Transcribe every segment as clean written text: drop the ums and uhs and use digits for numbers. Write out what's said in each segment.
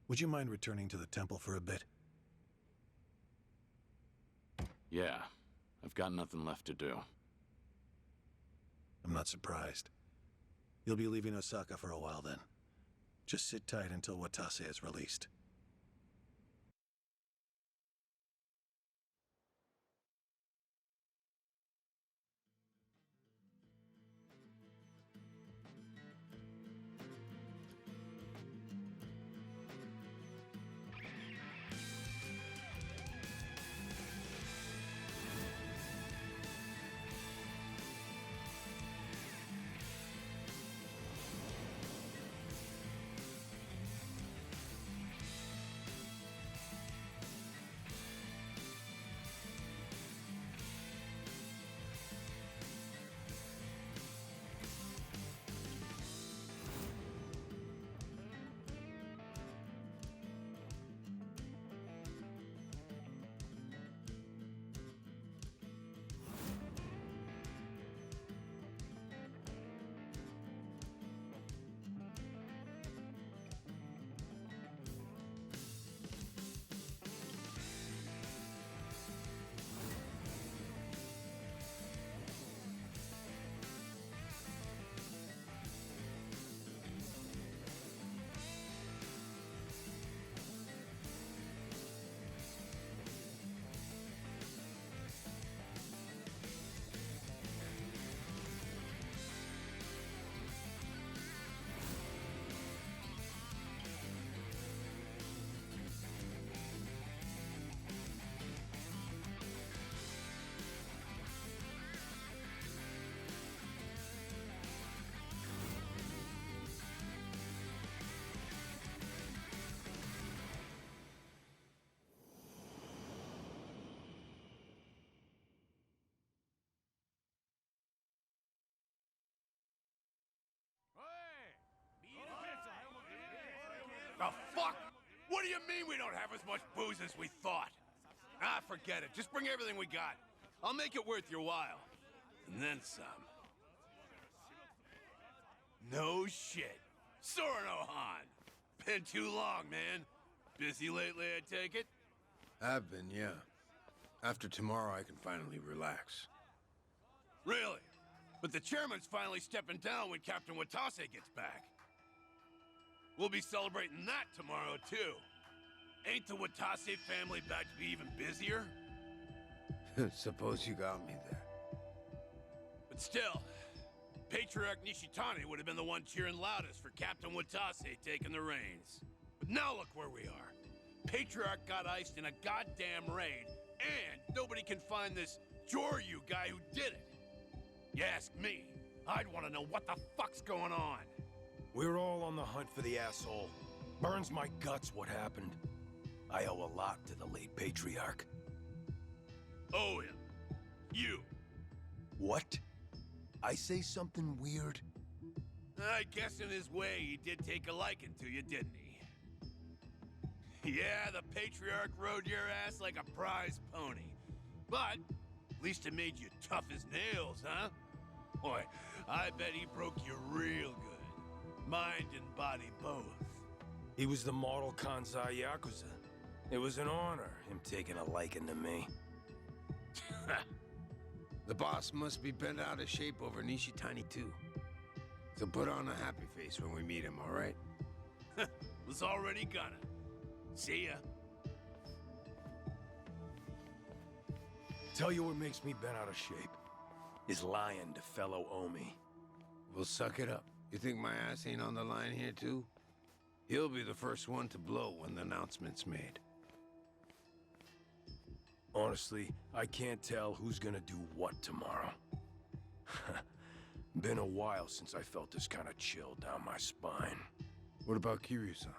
Would you mind returning to the temple for a bit? Yeah, I've got nothing left to do. I'm not surprised. You'll be leaving Osaka for a while then. Just sit tight until Watase is released. The fuck? What do you mean we don't have as much booze as we thought? Ah, forget it. Just bring everything we got. I'll make it worth your while. And then some. No shit. Sorano-han. Been too long, man. Busy lately, I take it? I've been, yeah. After tomorrow, I can finally relax. Really? But the chairman's finally stepping down when Captain Watase gets back. We'll be celebrating that tomorrow, too. Ain't the Watase family back to be even busier? Suppose you got me there. But still, Patriarch Nishitani would have been the one cheering loudest for Captain Watase taking the reins. But now look where we are. Patriarch got iced in a goddamn raid, and nobody can find this Joryu guy who did it. You ask me, I'd want to know what the fuck's going on. We're all on the hunt for the asshole. Burns my guts what happened. I owe a lot to the late Patriarch. Owe him. You. What? I say something weird? I guess in his way he did take a liking to you, didn't he? Yeah, the Patriarch rode your ass like a prize pony. But at least it made you tough as nails, huh? Boy, I bet he broke you real good. Mind and body both. He was the model Kansai Yakuza. It was an honor, him taking a liking to me. The boss must be bent out of shape over Nishitani, too. So put on a happy face when we meet him, all right? Was already gonna. See ya. Tell you what makes me bent out of shape. Is lying to fellow Omi. We'll suck it up. You think my ass ain't on the line here, too? He'll be the first one to blow when the announcement's made. Honestly, I can't tell who's gonna do what tomorrow. Been a while since I felt this kind of chill down my spine. What about Kiryu-san?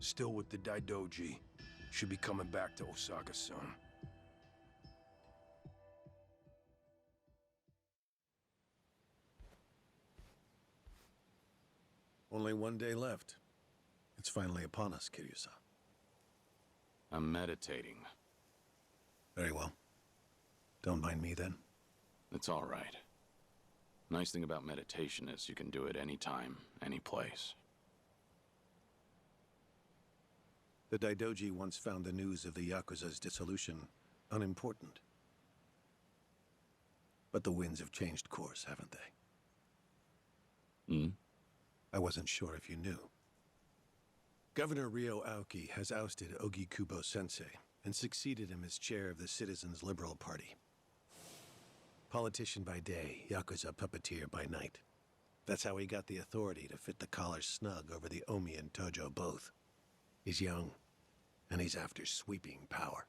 Still with the Daidoji. Should be coming back to Osaka soon. Only one day left. It's finally upon us, Kiryu-san. I'm meditating. Very well. Don't mind me then. It's all right. Nice thing about meditation is you can do it anytime, any place. The Daidoji once found the news of the Yakuza's dissolution unimportant. But the winds have changed course, haven't they? Hmm? I wasn't sure if you knew. Governor Ryo Aoki has ousted Ogikubo-sensei and succeeded him as chair of the Citizens' Liberal Party. Politician by day, Yakuza puppeteer by night. That's how he got the authority to fit the collar snug over the Omi and Tojo both. He's young, and he's after sweeping power.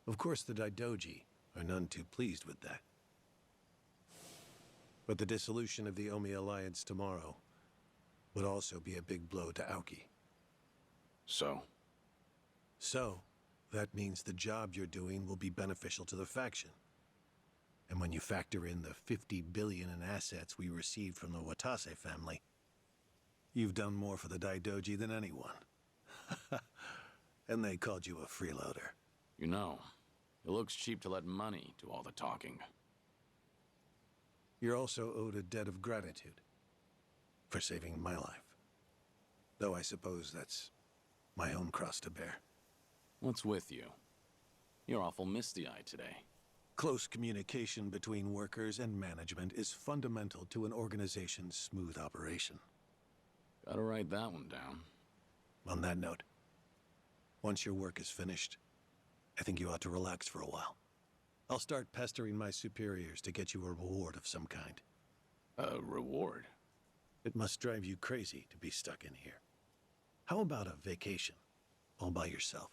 Of course, the Daidoji are none too pleased with that. But the dissolution of the Omi alliance tomorrow would also be a big blow to Aoki. So? So, that means the job you're doing will be beneficial to the faction. And when you factor in the 50 billion in assets we received from the Watase family, you've done more for the Daidoji than anyone. And they called you a freeloader. You know, it looks cheap to let money do all the talking. You're also owed a debt of gratitude for saving my life. Though I suppose that's my own cross to bear. What's with you? You're awful misty-eyed today. Close communication between workers and management is fundamental to an organization's smooth operation. Gotta write that one down. On that note, once your work is finished, I think you ought to relax for a while. I'll start pestering my superiors to get you a reward of some kind. A reward? It must drive you crazy to be stuck in here. How about a vacation, all by yourself?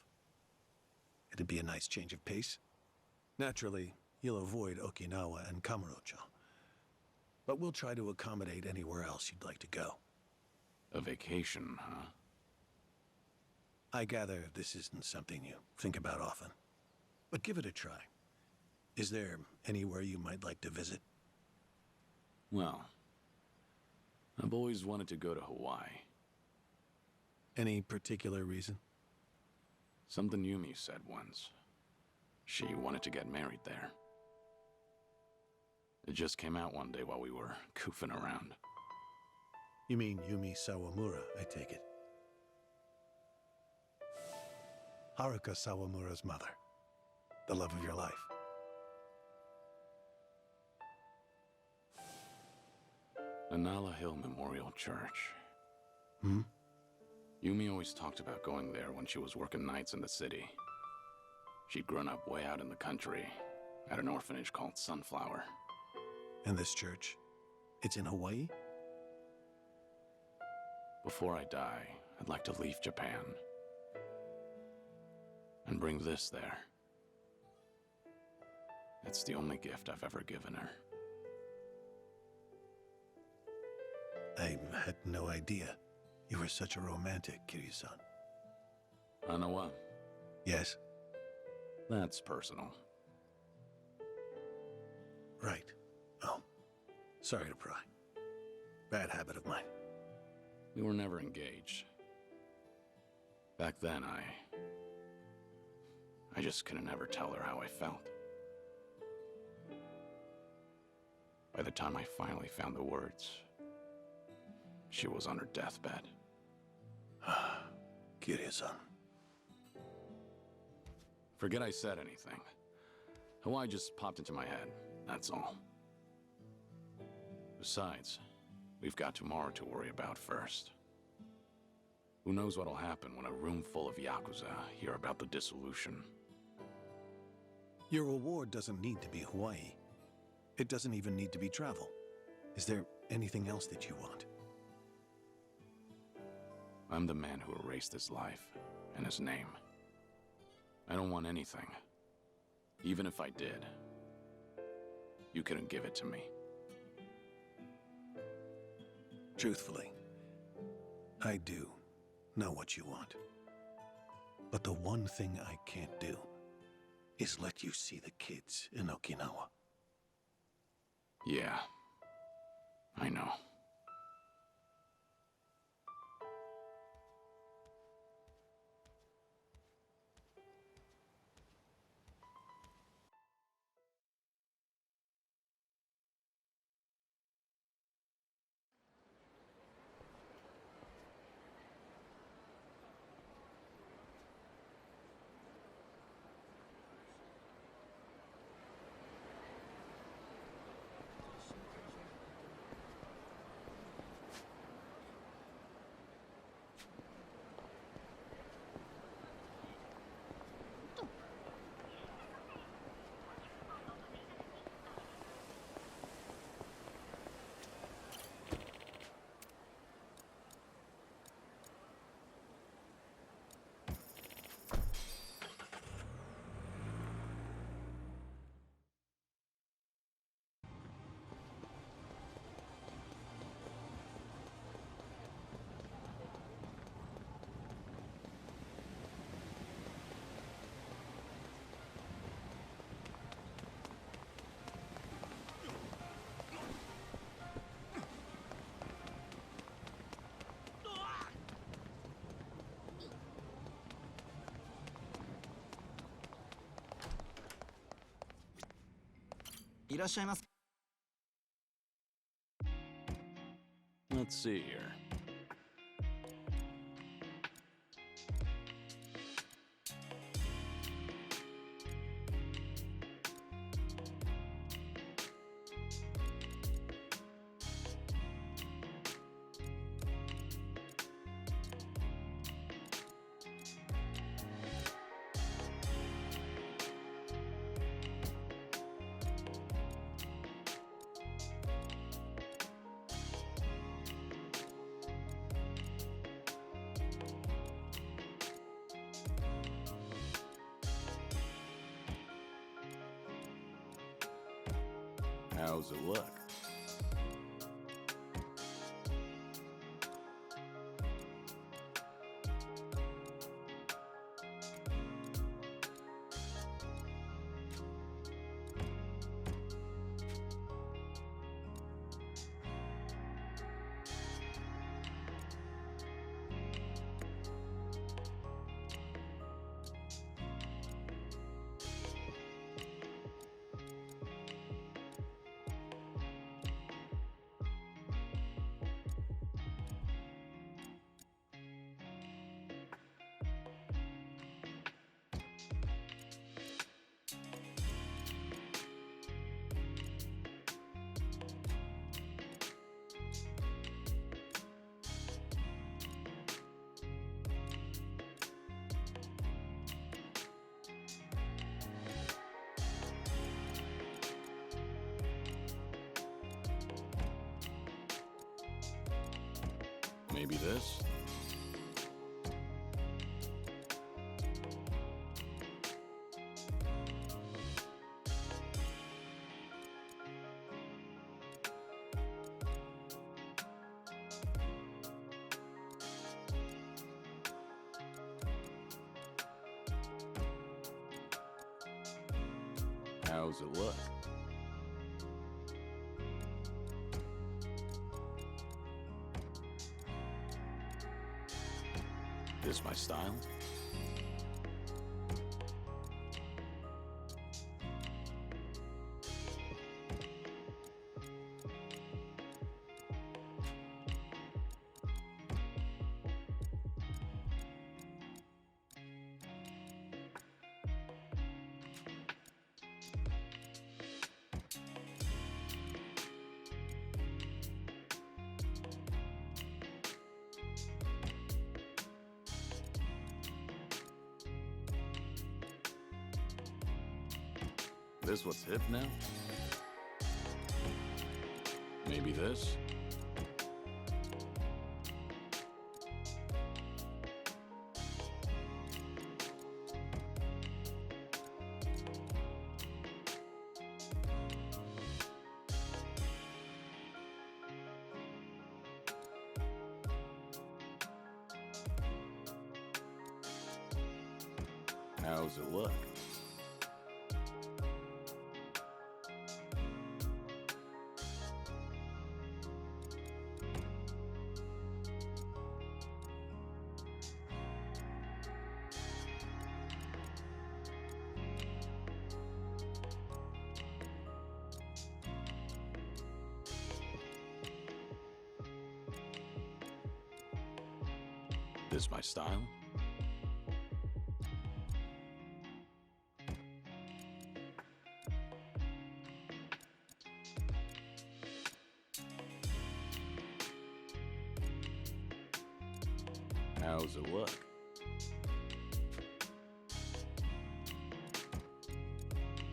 It'd be a nice change of pace. Naturally, you'll avoid Okinawa and Kamurocho, but we'll try to accommodate anywhere else you'd like to go. A vacation, huh? I gather this isn't something you think about often, but give it a try. Is there anywhere you might like to visit? Well, I've always wanted to go to Hawaii. Any particular reason? Something Yumi said once. She wanted to get married there. It just came out one day while we were goofing around. You mean Yumi Sawamura, I take it. Haruka Sawamura's mother. The love of your life. Anala Hill Memorial Church. Hmm? Yumi always talked about going there when she was working nights in the city. She'd grown up way out in the country, at an orphanage called Sunflower. And this church? It's in Hawaii? Before I die, I'd like to leave Japan. And bring this there. It's the only gift I've ever given her. I had no idea you were such a romantic, Kiryu-san. Hanawa, Yes? that's personal. Right. Oh, sorry to pry. Bad habit of mine. We were never engaged. Back then, I just couldn't ever tell her how I felt. By the time I finally found the words, she was on her deathbed. Kiryu-san. Forget I said anything. Hawaii just popped into my head, that's all. Besides, we've got tomorrow to worry about first. Who knows what'll happen when a room full of Yakuza hear about the dissolution. Your reward doesn't need to be Hawaii. It doesn't even need to be travel. Is there anything else that you want? I'm the man who erased his life and his name. I don't want anything. Even if I did, you couldn't give it to me. Truthfully, I do know what you want. But the one thing I can't do is let you see the kids in Okinawa. Yeah, I know. いらっしゃいます。 Let's see here. How's it look? Maybe this? How's it look? This my style? This what's hip now? Maybe this? How's it look? This my style? How's it look?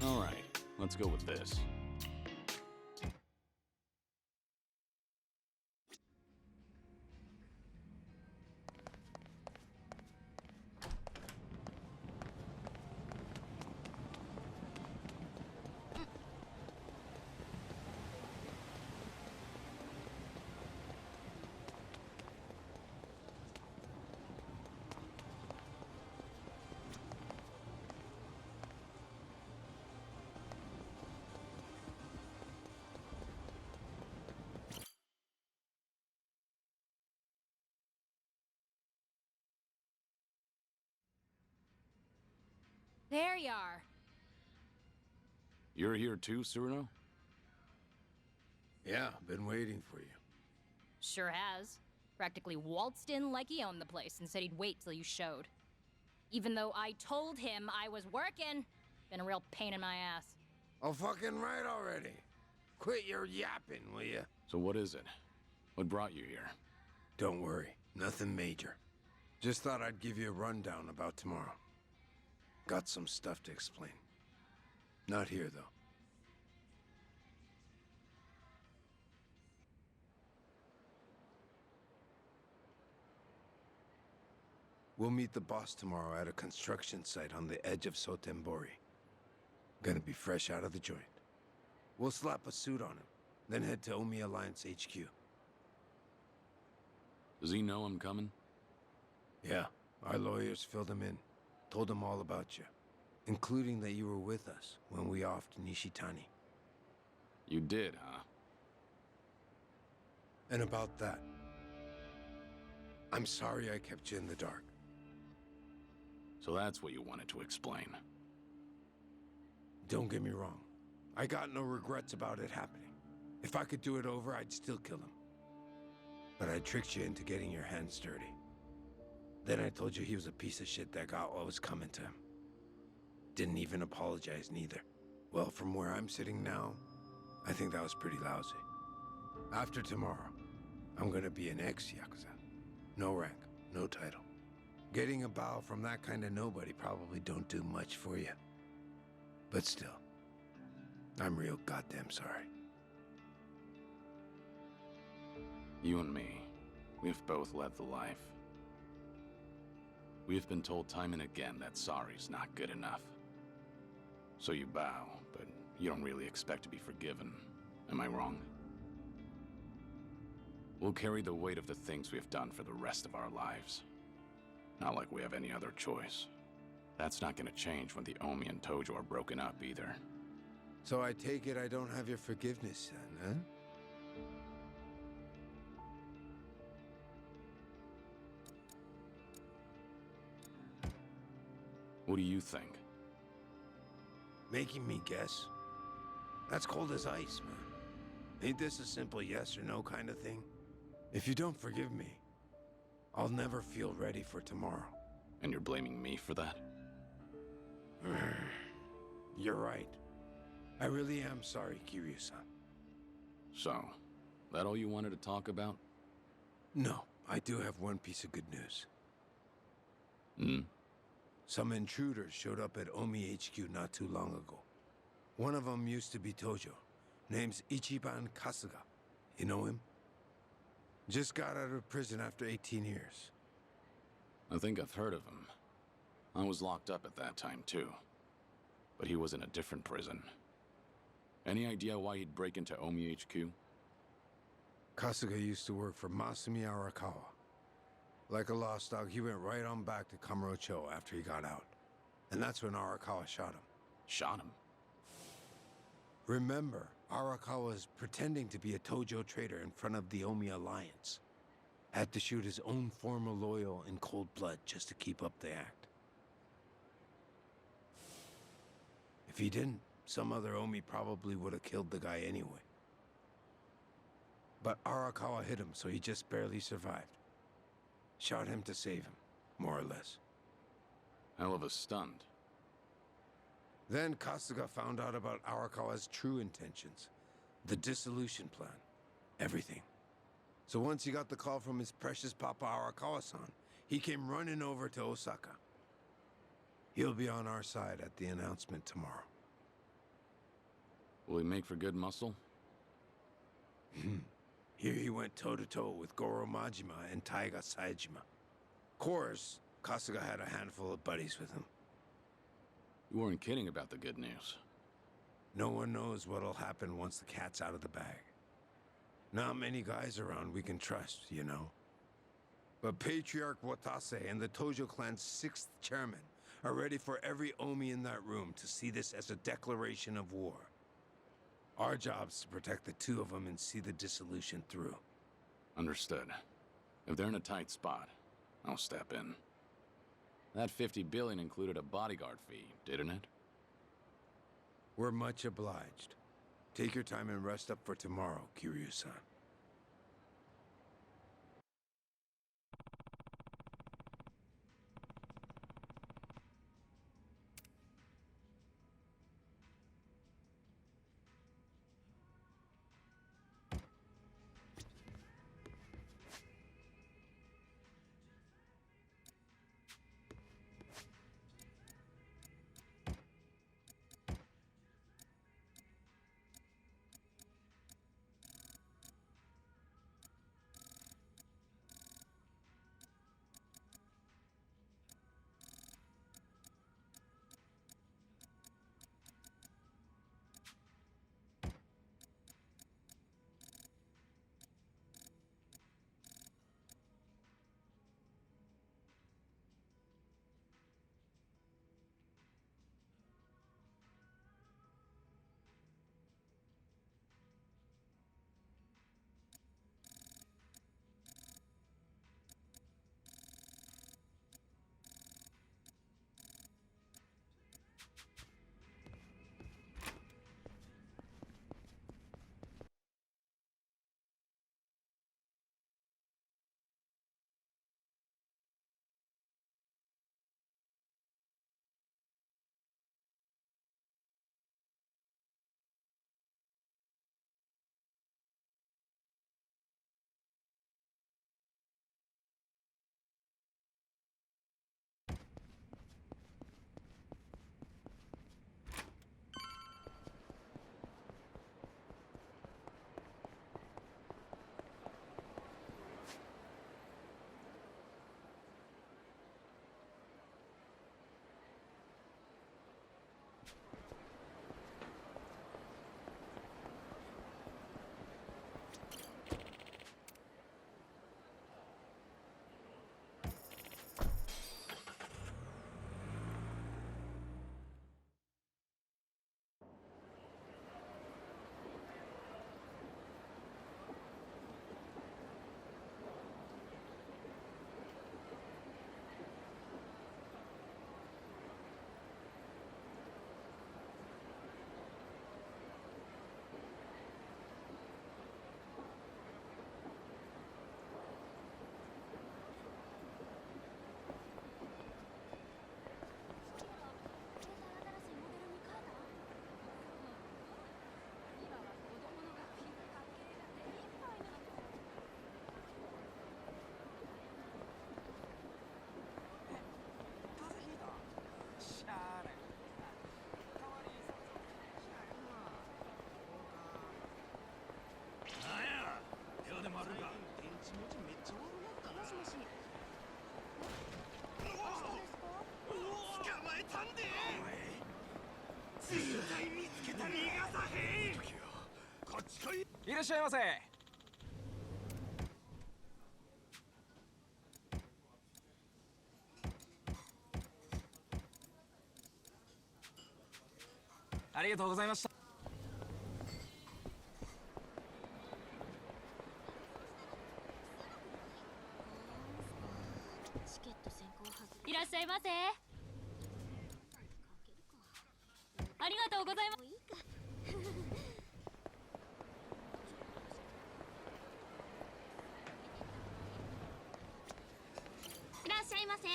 All right, let's go with this. There you are. You're here too, Cyrano? Yeah, been waiting for you. Sure has. Practically waltzed in like he owned the place and said he'd wait till you showed. Even though I told him I was working. Been a real pain in my ass. Oh, fucking right already. Quit your yapping, will ya? So what is it? What brought you here? Don't worry, nothing major. Just thought I'd give you a rundown about tomorrow. Got some stuff to explain. Not here, though. We'll meet the boss tomorrow at a construction site on the edge of Sotembori. Gonna be fresh out of the joint. We'll slap a suit on him, then head to Omi Alliance HQ. Does he know I'm coming? Yeah, our lawyers filled him in. Told him all about you, including that you were with us when we offed Nishitani. You did, huh? And about that, I'm sorry I kept you in the dark. So that's what you wanted to explain. Don't get me wrong. I got no regrets about it happening. If I could do it over, I'd still kill him. But I tricked you into getting your hands dirty. Then I told you he was a piece of shit that got what was coming to him. Didn't even apologize neither. Well, from where I'm sitting now, I think that was pretty lousy. After tomorrow, I'm gonna be an ex-Yakuza. No rank, no title. Getting a bow from that kind of nobody probably don't do much for you. But still, I'm real goddamn sorry. You and me, we've both led the life. We've been told time and again that sorry's not good enough. So you bow, but you don't really expect to be forgiven. Am I wrong? We'll carry the weight of the things we've done for the rest of our lives. Not like we have any other choice. That's not gonna change when the Omi and Tojo are broken up either. So I take it I don't have your forgiveness then, huh? What do you think? Making me guess? That's cold as ice, man. Ain't this a simple yes or no kind of thing? If you don't forgive me, I'll never feel ready for tomorrow. And you're blaming me for that? You're right. I really am sorry, Kiryu-san. So, that all you wanted to talk about? No, I do have one piece of good news. Hmm? Some intruders showed up at Omi HQ not too long ago. One of them used to be Tojo. Name's Ichiban Kasuga. You know him? Just got out of prison after 18 years. I think I've heard of him. I was locked up at that time, too. But he was in a different prison. Any idea why he'd break into Omi HQ? Kasuga used to work for Masumi Arakawa. Like a lost dog, he went right on back to Kamurocho after he got out. And that's when Arakawa shot him. Shot him? Remember, Arakawa was pretending to be a Tojo traitor in front of the Omi Alliance. Had to shoot his own former loyal in cold blood just to keep up the act. If he didn't, some other Omi probably would have killed the guy anyway. But Arakawa hit him, so he just barely survived. Shot him to save him, more or less. Hell of a stunt. Then Kasuga found out about Arakawa's true intentions. The dissolution plan. Everything. So once he got the call from his precious Papa Arakawa-san, he came running over to Osaka. He'll be on our side at the announcement tomorrow. Will he make for good muscle? Here he went toe-to-toe with Goro Majima and Taiga Saejima. Of course, Kasuga had a handful of buddies with him. You weren't kidding about the good news. No one knows what'll happen once the cat's out of the bag. Not many guys around we can trust, you know. But Patriarch Watase and the Tojo clan's 6th chairman are ready for every Omi in that room to see this as a declaration of war. Our job's to protect the two of them and see the dissolution through. Understood. If they're in a tight spot, I'll step in. That 50 billion included a bodyguard fee, didn't it? We're much obliged. Take your time and rest up for tomorrow, Kiryu-san.いらっしゃいませ。ありがとうございました。いらっしゃいませ。ありがとうございます。いらっしゃいませ。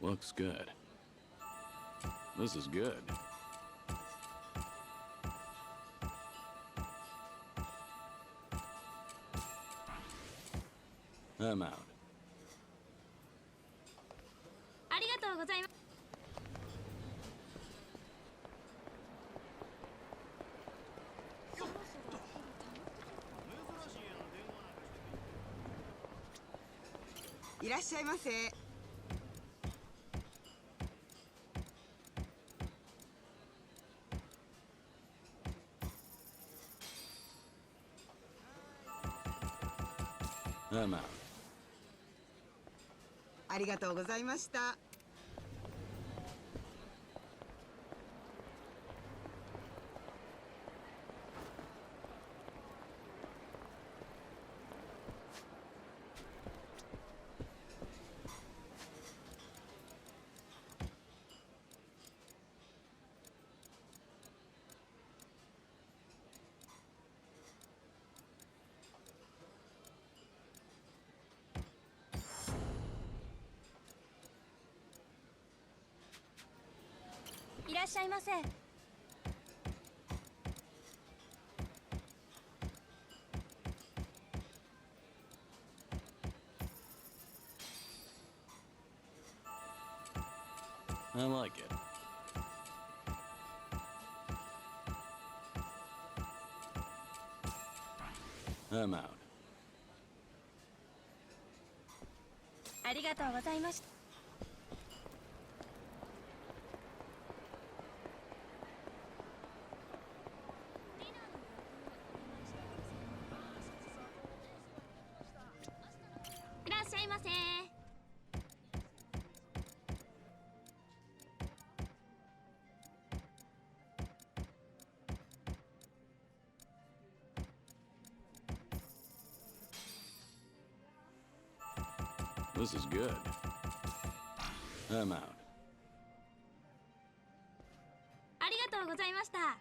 Looks good. This is good. I'm out. ありがとうございます。いらっしゃいませ。I'm out. ありがとうございました。らっしゃいませ。I like it. I'm out. ありがとうございました。いらっしゃいませ。This is good. I'm out. ありがとうございました。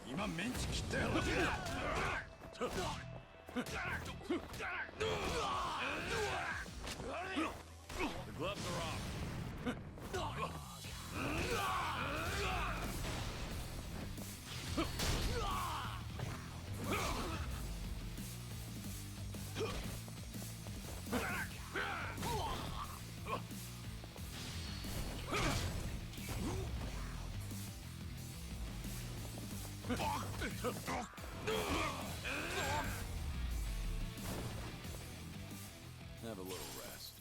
今メンチ切ったよ。The gloves are off. Have a little rest.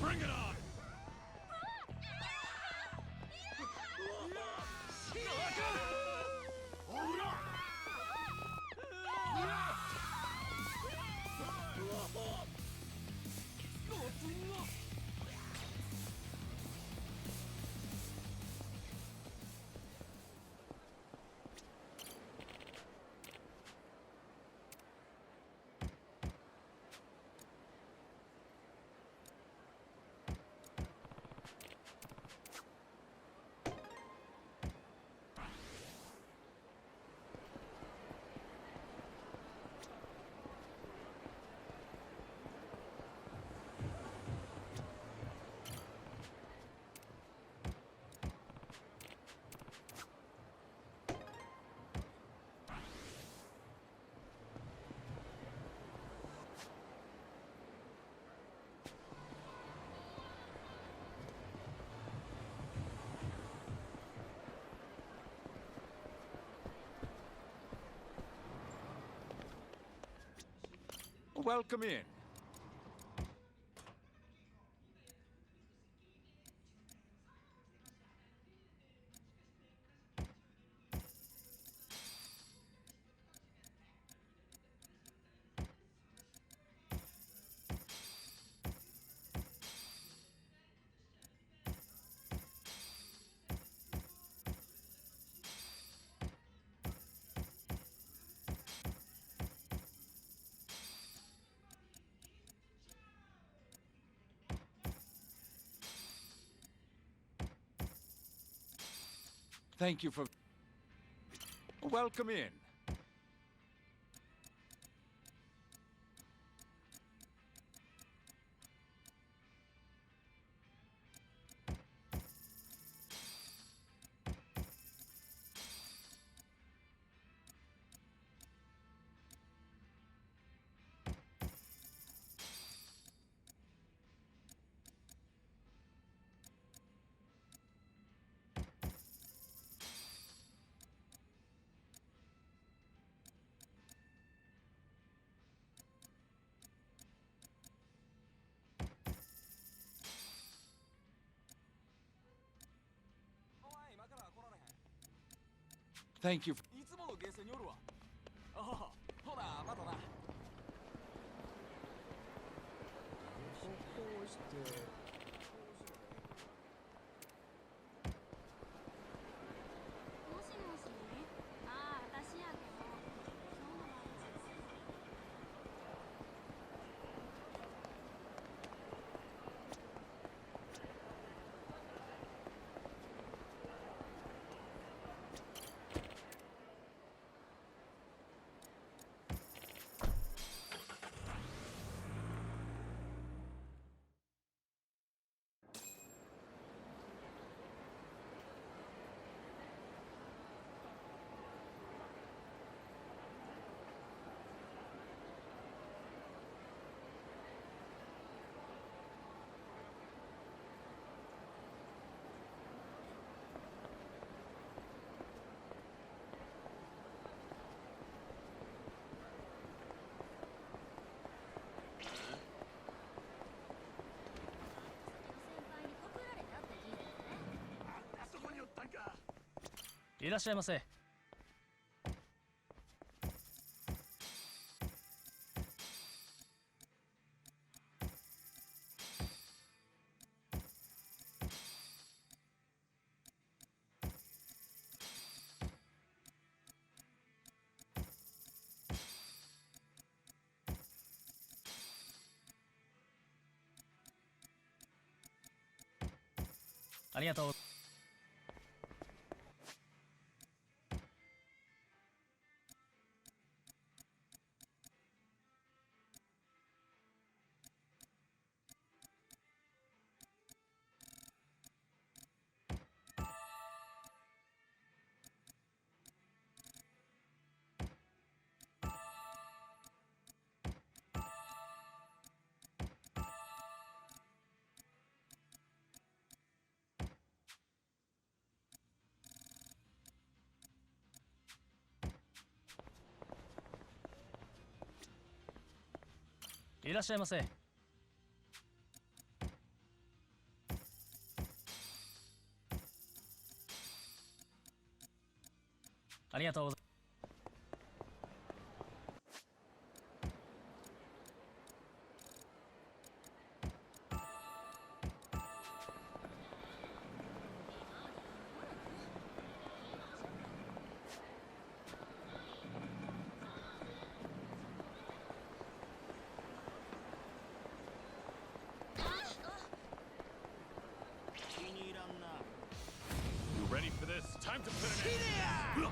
Bring it on! Welcome in. Thank you for... Welcome in. Thank you. いつものゲーセンにおるわ。ああ、ほな、またな。こうして。もしもし。ああ、私やけど。今日の晩いらっしゃいませ。ありがとう。いらっしゃいませ。ありがとうございます。You ready for this? Time to put an end.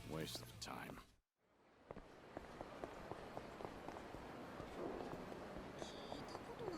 Waste of time. 聞いたことないな。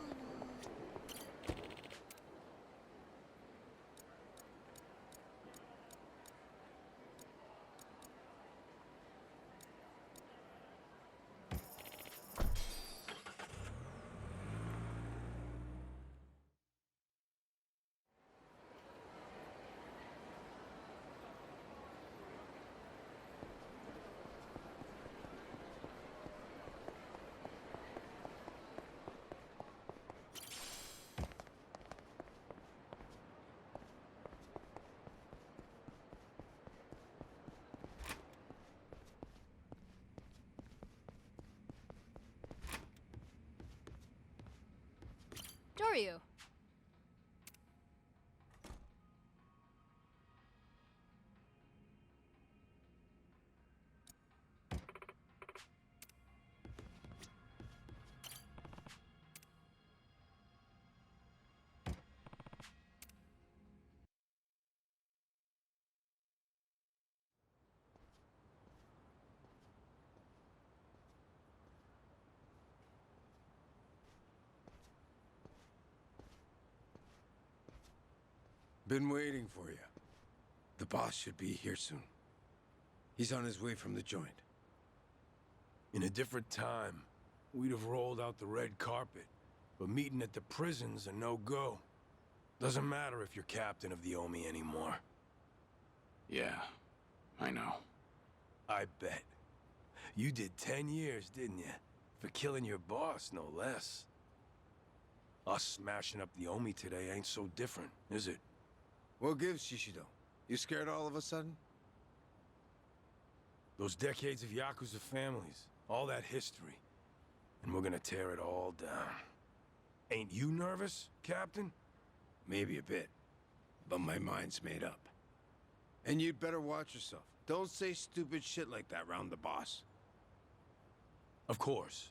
are you? Been waiting for you. The boss should be here soon. He's on his way from the joint. In a different time, we'd have rolled out the red carpet. But meeting at the prison's a no-go. Doesn't matter if you're captain of the Omi anymore. Yeah, I know. I bet. You did 10 years, didn't you? For killing your boss, no less. Us smashing up the Omi today ain't so different, is it? What gives, Shishido? You scared all of a sudden? Those decades of Yakuza families, all that history. And we're gonna tear it all down. Ain't you nervous, Captain? Maybe a bit. But my mind's made up. And you'd better watch yourself. Don't say stupid shit like that round the boss. Of course.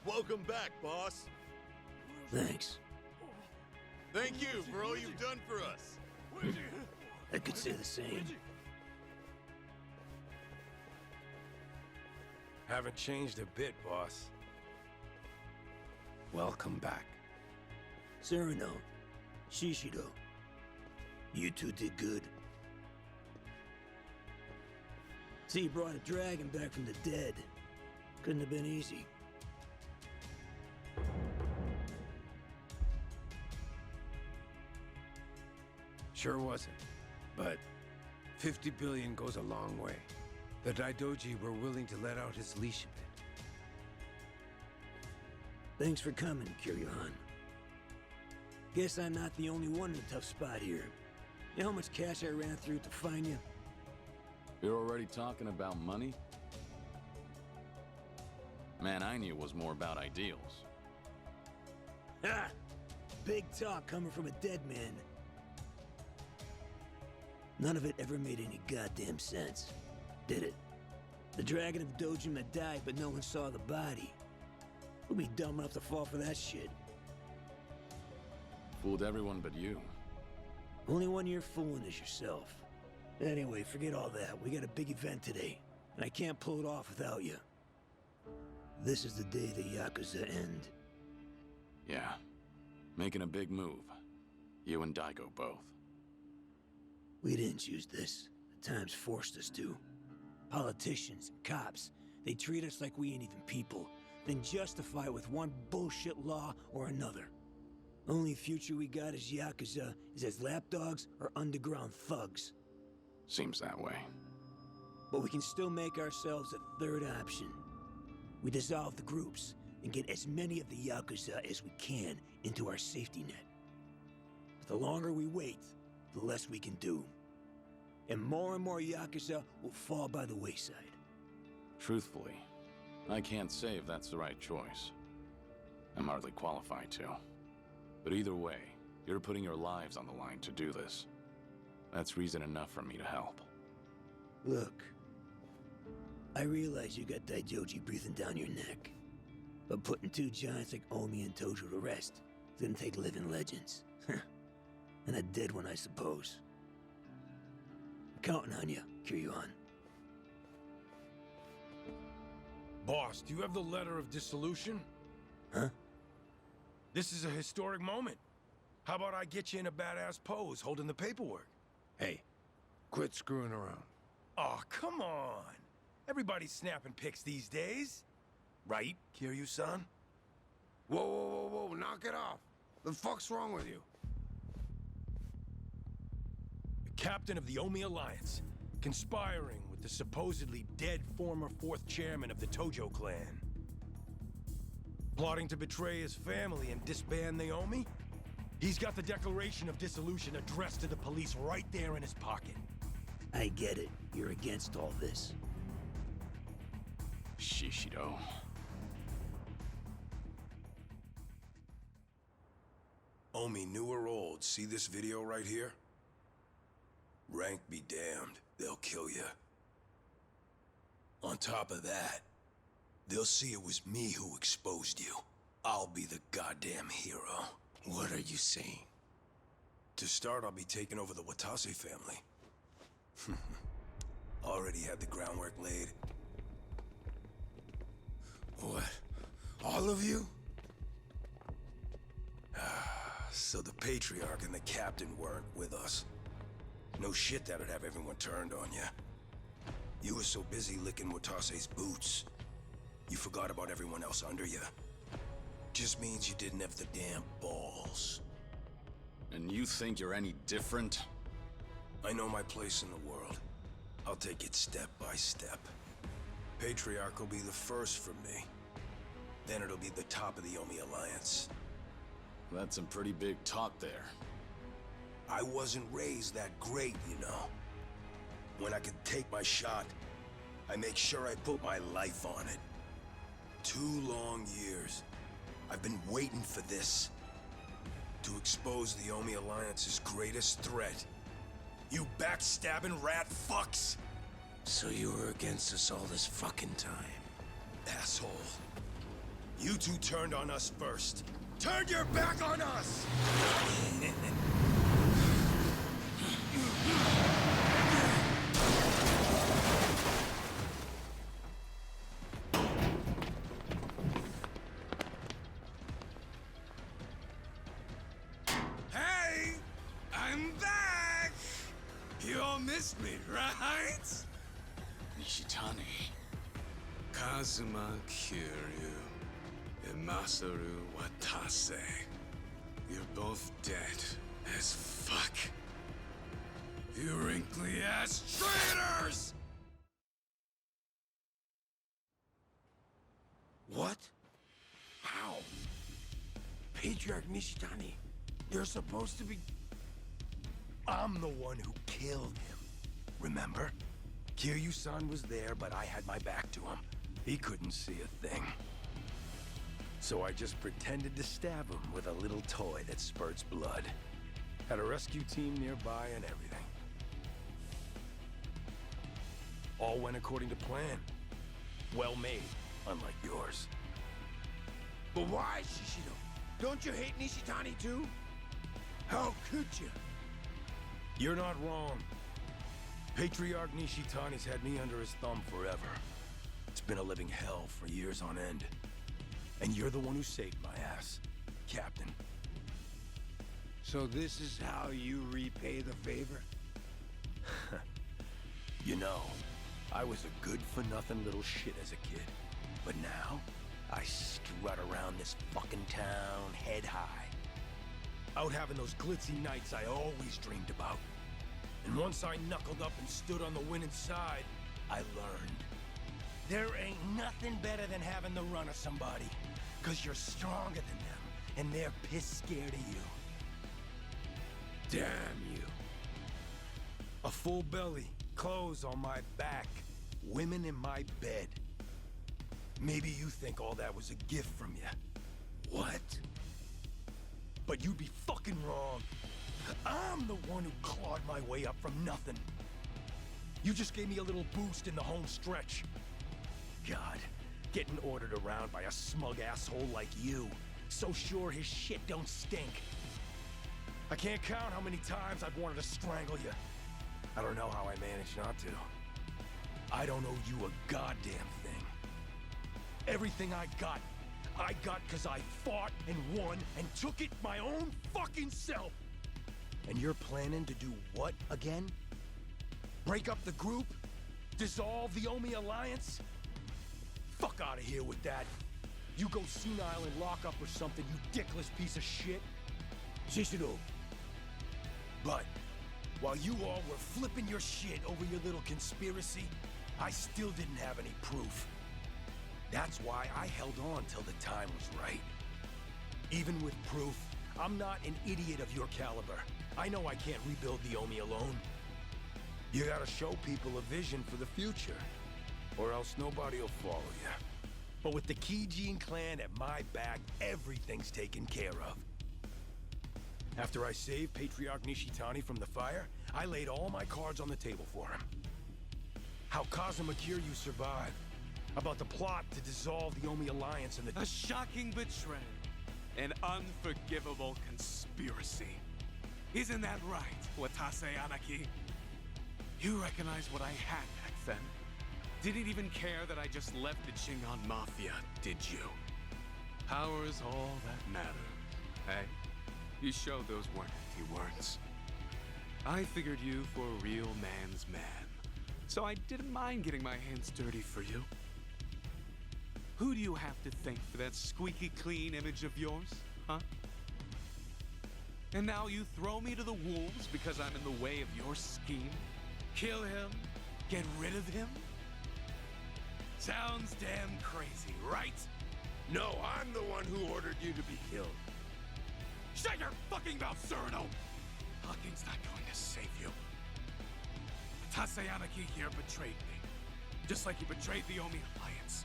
Welcome back, boss. Thanks. Thank you for all you've done for us. I could say the same. Haven't changed a bit, boss. Welcome back. Sereno, Shishido, you two did good. See, you brought a dragon back from the dead. Couldn't have been easy. Sure wasn't. But 50 billion goes a long way. The Daidoji were willing to let out his leash a bit. Thanks for coming, Kiryu-han. Guess I'm not the only one in a tough spot here. You know how much cash I ran through to find you? You're already talking about money? Man, I knew it was more about ideals. Ha! Big talk coming from a dead man. None of it ever made any goddamn sense, did it? The dragon of Dojima died, but no one saw the body. Who'd be dumb enough to fall for that shit? Fooled everyone but you. Only one you're fooling is yourself. Anyway, forget all that. We got a big event today, and I can't pull it off without you. This is the day the Yakuza end. Yeah. Making a big move. You and Daigo both. We didn't choose this. The times forced us to. Politicians and cops, they treat us like we ain't even people, then justify it with one bullshit law or another. Only future we got as Yakuza is as lapdogs or underground thugs. Seems that way. But we can still make ourselves a third option. We dissolve the groups and get as many of the Yakuza as we can into our safety net. But the longer we wait, the less we can do. And more Yakuza will fall by the wayside. Truthfully, I can't say if that's the right choice. I'm hardly qualified to. But either way, you're putting your lives on the line to do this. That's reason enough for me to help. Look, I realize you got Daijoji breathing down your neck. But putting two giants like Omi and Tojo to rest is gonna take living legends. And a dead one, I suppose. I'm counting on you, Kiryu-han. Boss, do you have the letter of dissolution? Huh? This is a historic moment. How about I get you in a badass pose holding the paperwork? Hey, quit screwing around. Oh, come on. Everybody's snapping pics these days. Right, Kiryu-san? Whoa, knock it off. The fuck's wrong with you? The captain of the Omi Alliance, conspiring with the supposedly dead former 4th chairman of the Tojo clan. Plotting to betray his family and disband Naomi? He's got the Declaration of Dissolution addressed to the police right there in his pocket. I get it. You're against all this. Shishido. Omi, new or old, see this video right here? Rank be damned, they'll kill you. On top of that, they'll see it was me who exposed you. I'll be the goddamn hero. What are you saying? To start, I'll be taking over the Watase family. Already had the groundwork laid. What? All of you? So the Patriarch and the Captain weren't with us. No shit that'd have everyone turned on you. You were so busy licking Watase's boots, you forgot about everyone else under you. Just means you didn't have the damn balls. And you think you're any different? I know my place in the world. I'll take it step by step. Patriarch will be the first for me. Then it'll be the top of the Omi Alliance. That's some pretty big talk there. I wasn't raised that great, you know. When I could take my shot, I make sure I put my life on it. 2 long years. I've been waiting for this. To expose the Omi Alliance's greatest threat. You backstabbing rat fucks! So you were against us all this fucking time. Asshole. You two turned on us first. Turned your back on us! Hey! I'm back! You all missed me, right? Nishitani. Kazama, Kiryu, and Masaru Watase. You're both dead as fuck. You wrinkly ass Traitors! What? How? Patriarch Nishitani, you're supposed to be... I'm the one who killed him. Remember? Kiryu-san was there, but I had my back to him. He couldn't see a thing. So I just pretended to stab him with a little toy that spurts blood. Had a rescue team nearby and everything. All went according to plan. Well made, unlike yours. But why, Shishido? Don't you hate Nishitani too? How could you? You're not wrong. Patriarch Nishitani's had me under his thumb forever. It's been a living hell for years on end. And you're the one who saved my ass, Captain. So this is how you repay the favor? You know, I was a good-for-nothing little shit as a kid. But now, I strut around this fucking town head high. Out having those glitzy nights I always dreamed about. And once I knuckled up and stood on the winning side, I learned. There ain't nothing better than having the run of somebody. 'Cause you're stronger than them, and they're pissed scared of you. Damn you. A full belly, clothes on my back, women in my bed. Maybe you think all that was a gift from you. What? But you'd be fucking wrong. I'm the one who clawed my way up from nothing. You just gave me a little boost in the home stretch. God, getting ordered around by a smug asshole like you. So sure his shit don't stink. I can't count how many times I've wanted to strangle you. I don't know how I managed not to. I don't owe you a goddamn thing. Everything I got 'cause I fought and won and took it my own fucking self. And you're planning to do what again? Break up the group? Dissolve the Omi Alliance? Fuck out of here with that. You go senile in lockup or something, you dickless piece of shit. Shishido. But while you all were flipping your shit over your little conspiracy, I still didn't have any proof. That's why I held on till the time was right. Even with proof, I'm not an idiot of your caliber. I know I can't rebuild the Omi alone. You gotta show people a vision for the future, or else nobody will follow you. But with the Kijin clan at my back, everything's taken care of. After I saved Patriarch Nishitani from the fire, I laid all my cards on the table for him. How Kazama Kiryu survived, about the plot to dissolve the Omi Alliance and the— A shocking betrayal. An unforgivable conspiracy. Isn't that right, Watase Anaki? You recognize what I had back then? Didn't even care that I just left the Chingon Mafia, did you? Power's all that matters, hey? You showed those weren't empty words. I figured you for a real man's man, so I didn't mind getting my hands dirty for you. Who do you have to thank for that squeaky clean image of yours, huh? And now you throw me to the wolves because I'm in the way of your scheme? Kill him? Get rid of him? Sounds damn crazy, right? No, I'm the one who ordered you to be killed. Shut your fucking mouth, Cyrano! Hucking's not going to save you. Taseyanaki here betrayed me, just like he betrayed the Omi Alliance.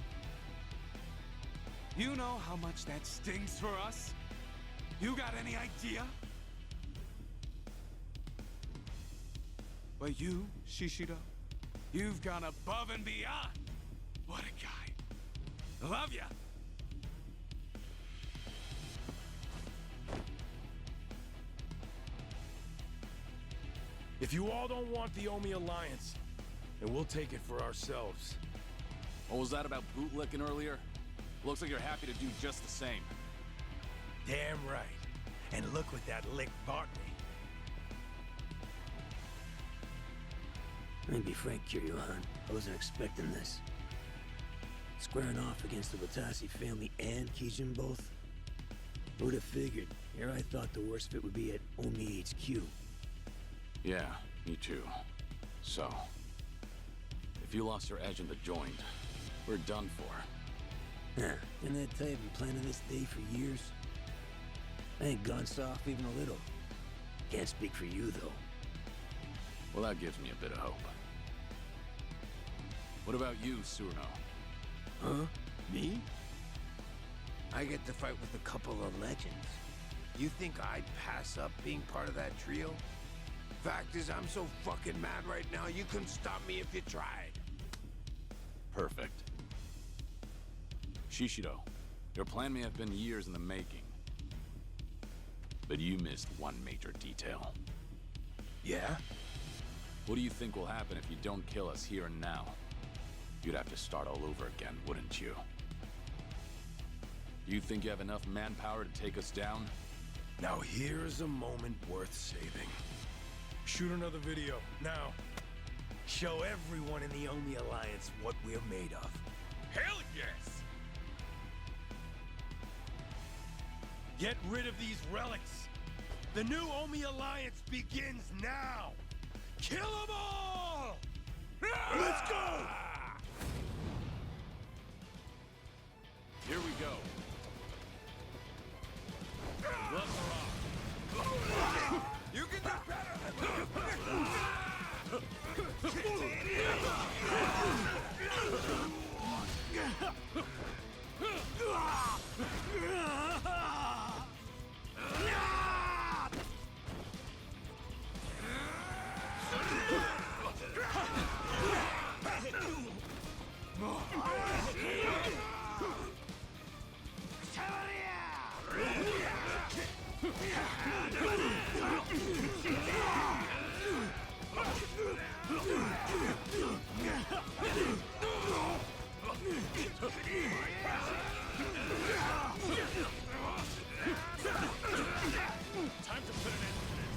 You know how much that stings for us? You got any idea? But you, Shishido, you've gone above and beyond. What a guy. Love ya! If you all don't want the Omi Alliance, then we'll take it for ourselves. What was that about bootlicking earlier? Looks like you're happy to do just the same. Damn right. And look what that lick bought me. Let me be frank, Kiryu-han. I wasn't expecting this. Squaring off against the Watasi family and Kijin both? Who'd have figured? Here I thought the worst fit would be at Omi HQ. Yeah, me too. So, if you lost your edge in the joint, we're done for. Huh, didn't that tell you I've been planning this day for years? I ain't gone soft even a little. Can't speak for you, though. Well, that gives me a bit of hope. What about you, Surno? Huh? Me? I get to fight with a couple of legends. You think I'd pass up being part of that trio? Fact is, I'm so fucking mad right now, you couldn't stop me if you tried. Perfect. Shishido, your plan may have been years in the making, but you missed one major detail. Yeah? What do you think will happen if you don't kill us here and now? You'd have to start all over again, wouldn't you? You think you have enough manpower to take us down? Now here's a moment worth saving. Shoot another video, now. Show everyone in the Omi Alliance what we're made of. Hell yes! Get rid of these relics! The new Omi Alliance begins now! Kill them all! Let's go! Here we go. Gloves are off. You can do Time to put an end to this.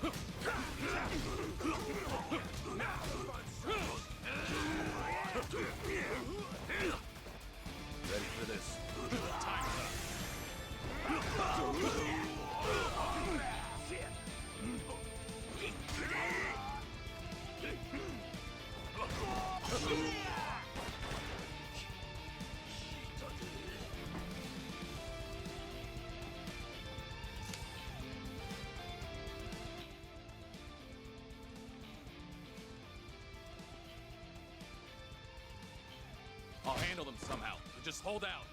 Ready for this? Time's up. I'll handle them somehow. Just hold out.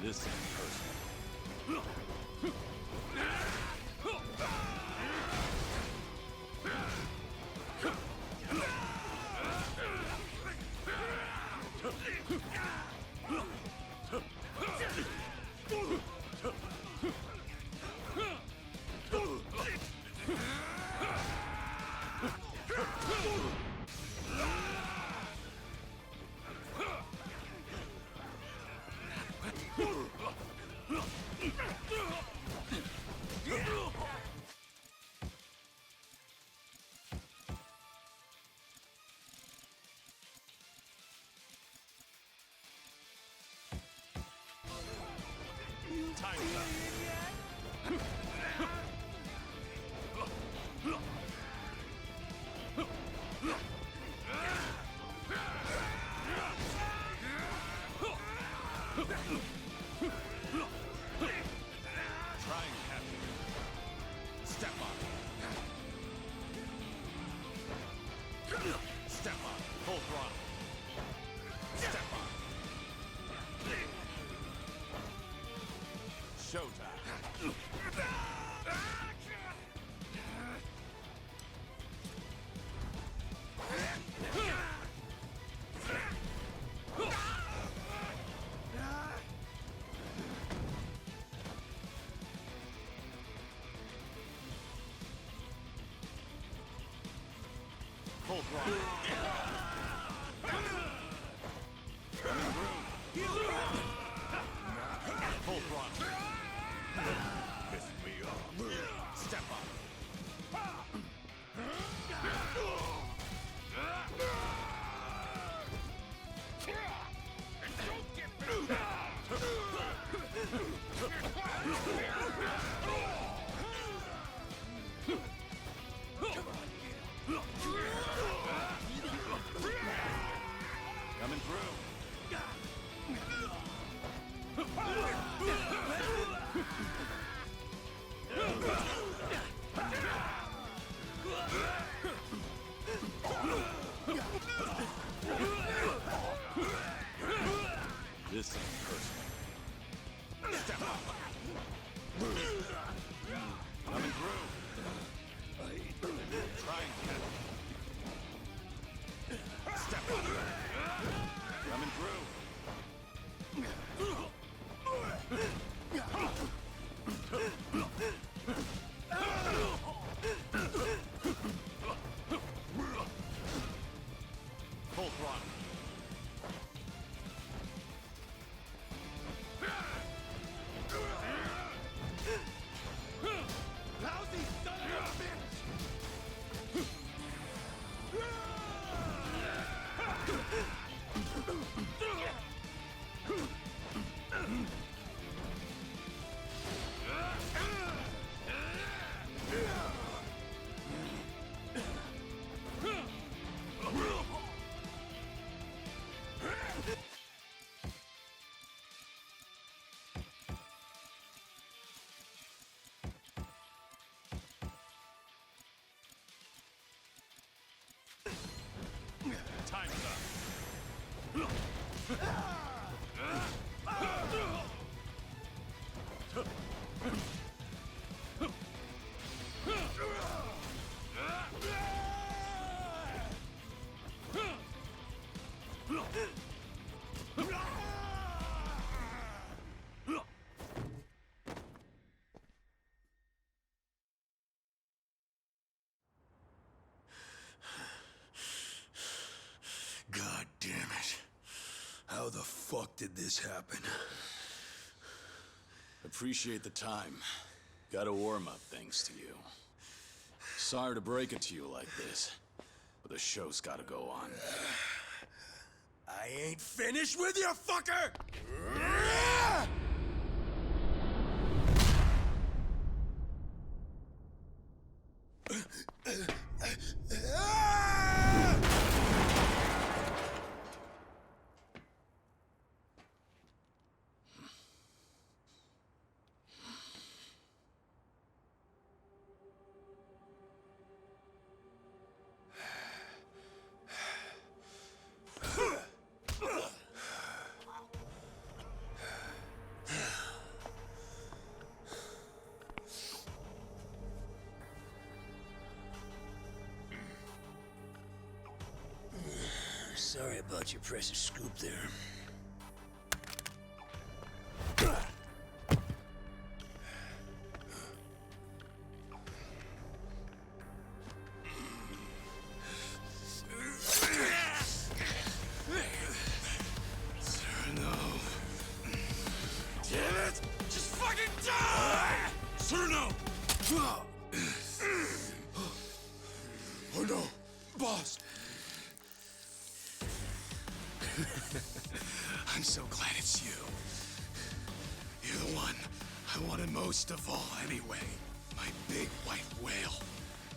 This is personal. Time's up. Try and catch it. Step on. Step on. Full throttle. Step on. Showtime. Full throttle. Full throttle. Piss me off. Step up. this happen? Appreciate the time. Got a warm-up thanks to you. Sorry to break it to you like this, but the show's gotta go on. I ain't finished with you, fucker! Sorry about your precious scoop there. No. Damn it! Just fucking die! Cerno! Oh no! Boss! I'm so glad it's you. You're the one I wanted most of all anyway. My big white whale.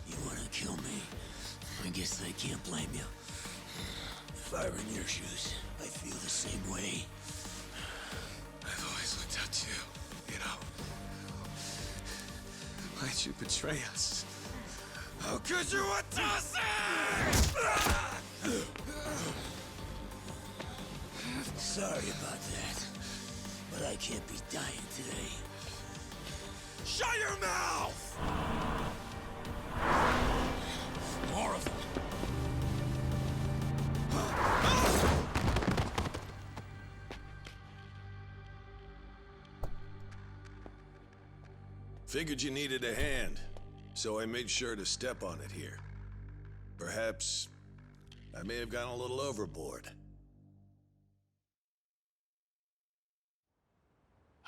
You wanna kill me? I guess I can't blame you. If I were in your shoes, I feel the same way. I've always looked up to you, you know. Why'd you betray us? How could you toss Sorry about that, but I can't be dying today. Shut your mouth! More of them. Figured you needed a hand, so I made sure to step on it here. Perhaps I may have gone a little overboard.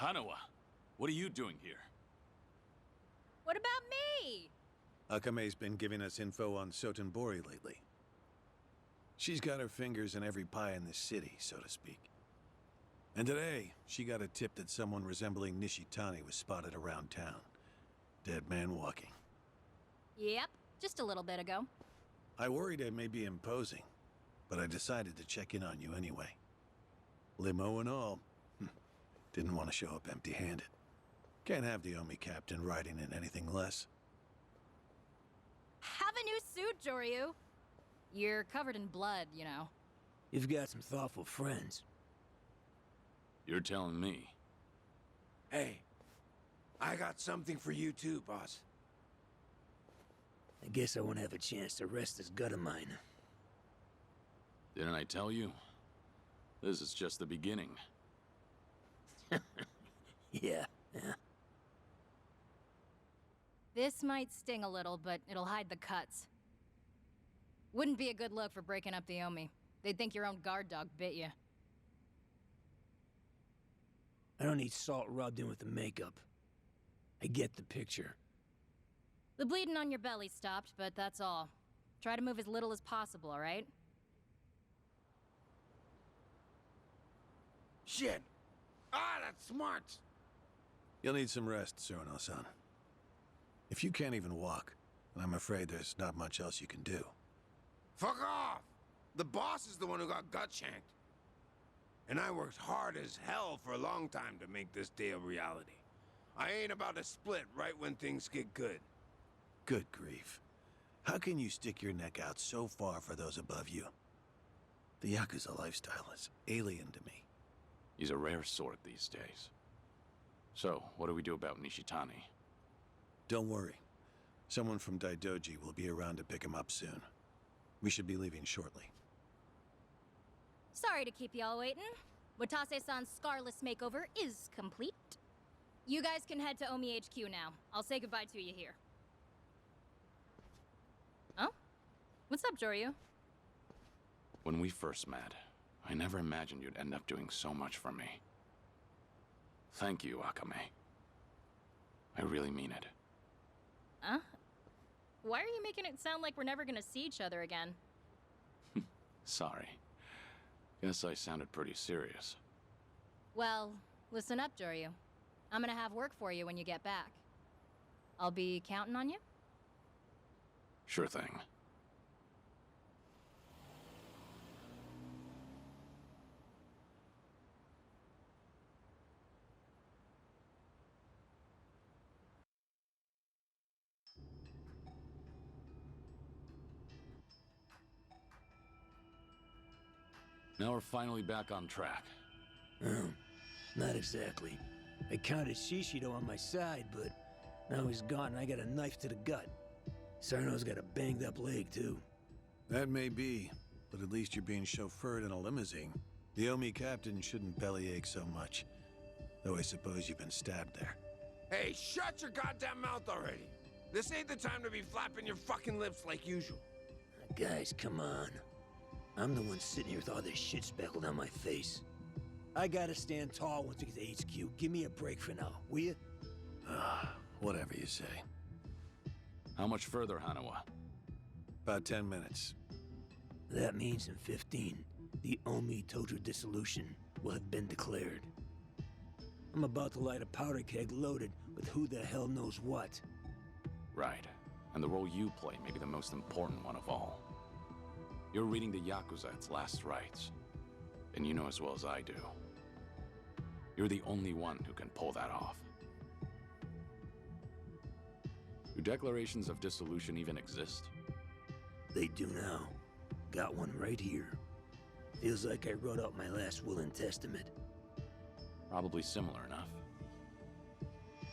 Hanawa, what are you doing here? What about me? Akame's been giving us info on Sotenbori lately. She's got her fingers in every pie in this city, so to speak. And today, she got a tip that someone resembling Nishitani was spotted around town. Dead man walking. Yep, just a little bit ago. I worried I may be imposing, but I decided to check in on you anyway. Limo and all. Didn't want to show up empty-handed. Can't have the Omi captain riding in anything less. Have a new suit, Joryu. You're covered in blood, you know. You've got some thoughtful friends. You're telling me. Hey, I got something for you too, boss. I guess I won't have a chance to rest this gut of mine. Didn't I tell you? This is just the beginning. Yeah. This might sting a little, but it'll hide the cuts. Wouldn't be a good look for breaking up the Omi. They'd think your own guard dog bit you. I don't need salt rubbed in with the makeup. I get the picture. The bleeding on your belly stopped, but that's all. Try to move as little as possible, all right? Shit! Ah, that's smart! You'll need some rest, Tsuruno-san. If you can't even walk, then I'm afraid there's not much else you can do. Fuck off! The boss is the one who got gut-shanked. And I worked hard as hell for a long time to make this day a reality. I ain't about to split right when things get good. Good grief. How can you stick your neck out so far for those above you? The Yakuza lifestyle is alien to me. He's a rare sort these days. So, what do we do about Nishitani? Don't worry. Someone from Daidoji will be around to pick him up soon. We should be leaving shortly. Sorry to keep y'all waiting. Watase-san's Scarless makeover is complete. You guys can head to Omi HQ now. I'll say goodbye to you here. Oh? What's up, Joryu? When we first met, I never imagined you'd end up doing so much for me. Thank you, Akame. I really mean it. Huh? Why are you making it sound like we're never gonna see each other again? Sorry. Guess I sounded pretty serious. Well, listen up, Kiryu. I'm gonna have work for you when you get back. I'll be counting on you? Sure thing. Now we're finally back on track. Not exactly. I counted Shishido on my side, but now he's gone and I got a knife to the gut. Sarno's got a banged up leg, too. That may be, but at least you're being chauffeured in a limousine. The Omi captain shouldn't bellyache so much. Though I suppose you've been stabbed there. Hey, shut your goddamn mouth already! This ain't the time to be flapping your fucking lips like usual. Guys, come on. I'm the one sitting here with all this shit speckled on my face. I gotta stand tall once we get to HQ. Give me a break for now, will you? Whatever you say. How much further, Hanawa? About 10 minutes. That means in 15, the Omi Tojo dissolution will have been declared. I'm about to light a powder keg loaded with who the hell knows what. Right. And the role you play may be the most important one of all. You're reading the Yakuza its last rites. And you know as well as I do. You're the only one who can pull that off. Do declarations of dissolution even exist? They do now. Got one right here. Feels like I wrote out my last will and testament. Probably similar enough.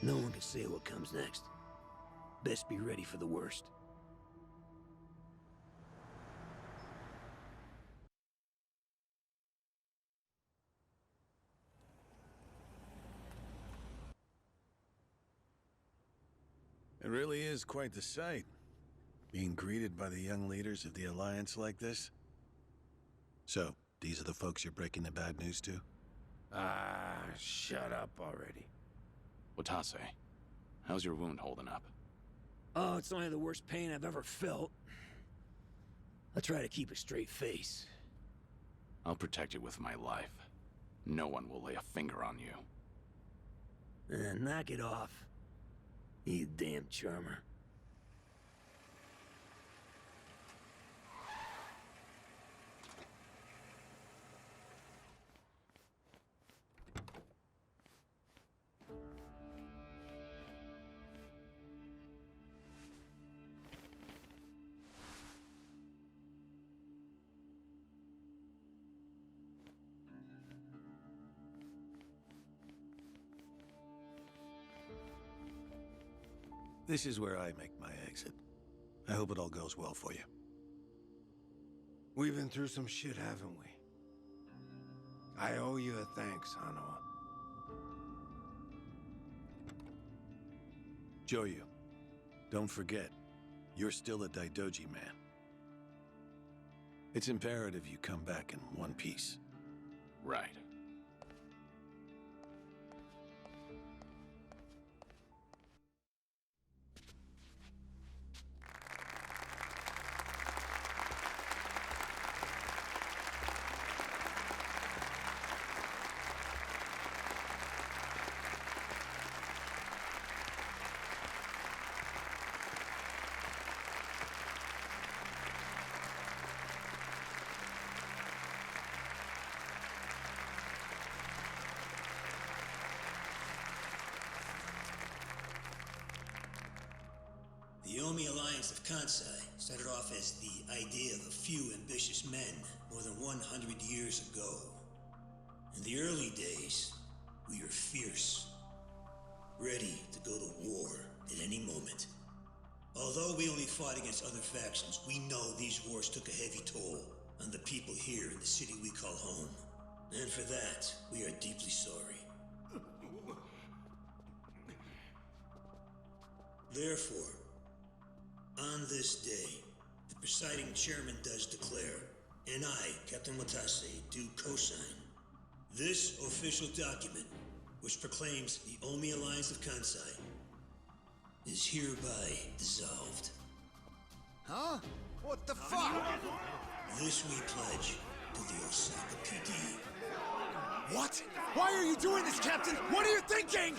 No one can say what comes next. Best be ready for the worst. It really is quite the sight. Being greeted by the young leaders of the Alliance like this. So, these are the folks you're breaking the bad news to? Shut up already. Watase, how's your wound holding up? Oh, it's only the worst pain I've ever felt. I'll try to keep a straight face. I'll protect you with my life. No one will lay a finger on you. Knock it off. You damn charmer. This is where I make my exit. I hope it all goes well for you. We've been through some shit, haven't we? I owe you a thanks, Hanawa. Joyu, don't forget, you're still a Daidoji man. It's imperative you come back in one piece. Right. The Omi Alliance of Kansai started off as the idea of a few ambitious men more than 100 years ago. In the early days, we were fierce, ready to go to war at any moment. Although we only fought against other factions, we know these wars took a heavy toll on the people here in the city we call home. And for that, we are deeply sorry. Therefore, on this day, the presiding chairman does declare and I, Captain Watase, do co-sign this official document, which proclaims the Omi Alliance of Kansai is hereby dissolved. Huh? What the fuck? This we pledge to the Osaka PD. What? Why are you doing this, Captain? What are you thinking?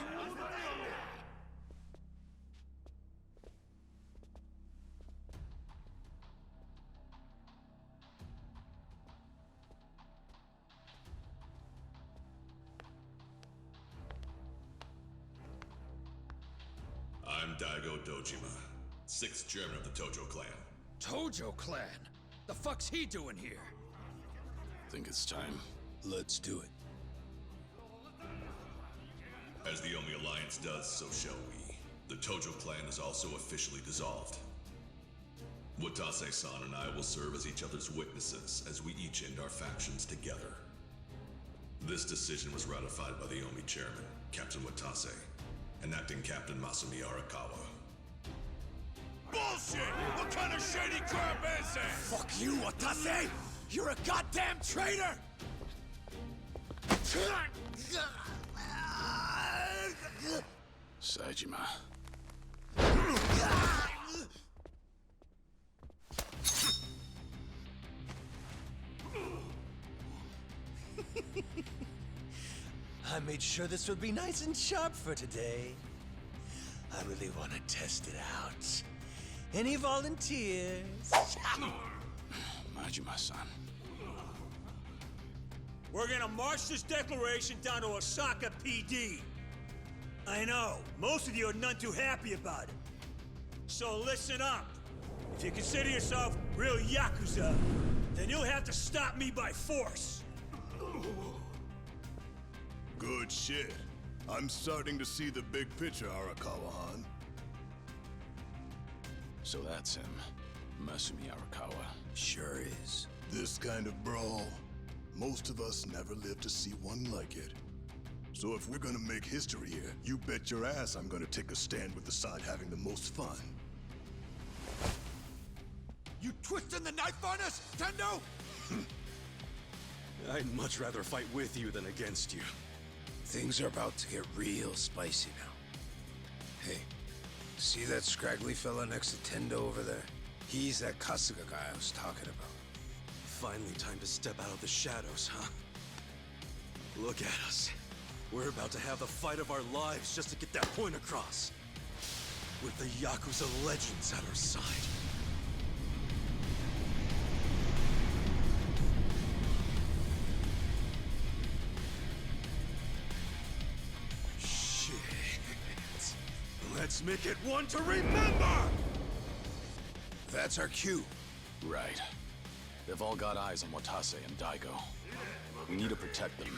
I'm Daigo Dojima, 6th chairman of the Tojo clan. Tojo clan? The fuck's he doing here? Think it's time. Let's do it. As the Omi Alliance does, so shall we. The Tojo clan is also officially dissolved. Watase-san and I will serve as each other's witnesses as we each end our factions together. This decision was ratified by the Omi chairman, Captain Watase, and acting Captain Masumi Arakawa. Bullshit! What kind of shady crap is that? Fuck you, Watase! You're a goddamn traitor! Saejima. I made sure this would be nice and sharp for today. I really want to test it out. Any volunteers? Majima-san. We're gonna march this declaration down to Osaka PD. I know, most of you are none too happy about it. So listen up. If you consider yourself real Yakuza, then you'll have to stop me by force. Good shit. I'm starting to see the big picture, Arakawa-han. So that's him. Masumi Arakawa. Sure is. This kind of brawl, most of us never lived to see one like it. So if we're gonna make history here, you bet your ass I'm gonna take a stand with the side having the most fun. You twisting the knife on us, Tendo? I'd much rather fight with you than against you. Things are about to get real spicy now. Hey, see that scraggly fella next to Tendo over there? He's that Kasuga guy I was talking about. Finally time to step out of the shadows, huh? Look at us. We're about to have the fight of our lives just to get that point across. With the Yakuza legends at our side. Shit. Let's make it one to remember! That's our cue. Right. They've all got eyes on Watase and Daigo. We need to protect them.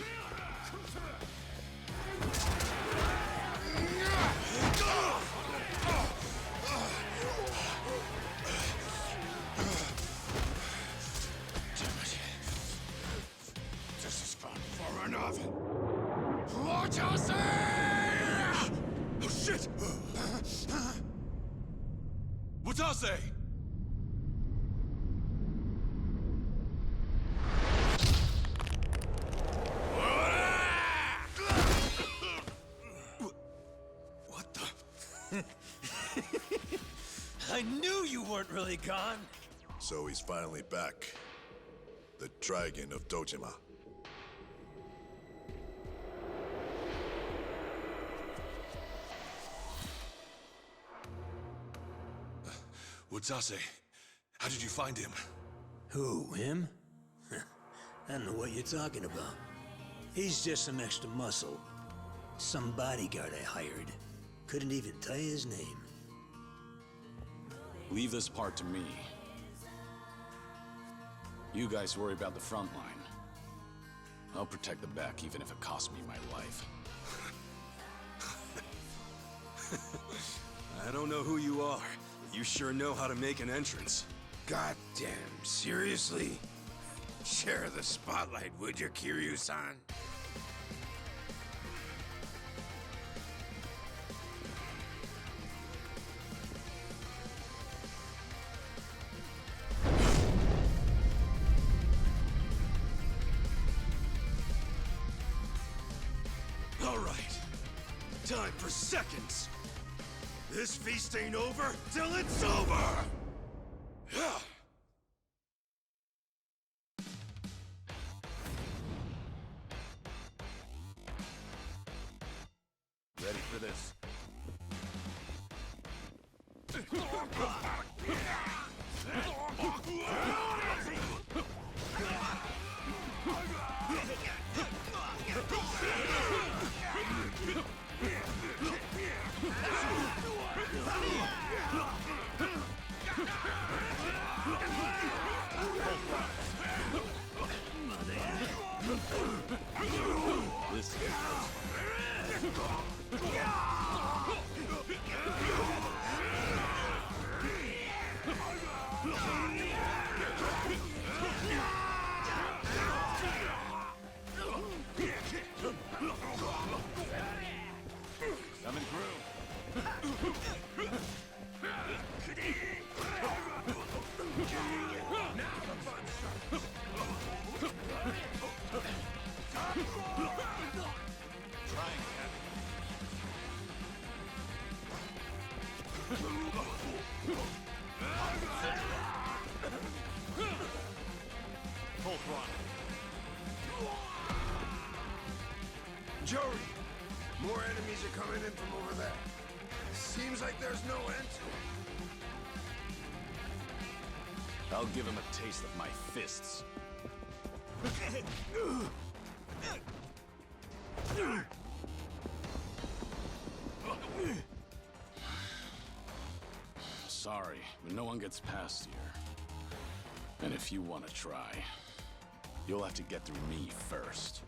This has gone far enough. Watase! Oh shit! Watase! What the? I knew you weren't really gone. So he's finally back. The Dragon of Dojima. Watase, how did you find him? Who, him? I don't know what you're talking about. He's just some extra muscle. Some bodyguard I hired. Couldn't even tell you his name. Leave this part to me. You guys worry about the front line. I'll protect the back even if it costs me my life. I don't know who you are, but you sure know how to make an entrance. Goddamn, seriously? Share the spotlight, would you, Kiryu-san? time for seconds. This feast ain't over till it's over! Ready for this? This coming through. Full throttle. Joey, more enemies are coming in from over there. Seems like there's no end to it. I'll give him a taste of my fists. Sorry, but no one gets past here. And if you want to try, you'll have to get through me first.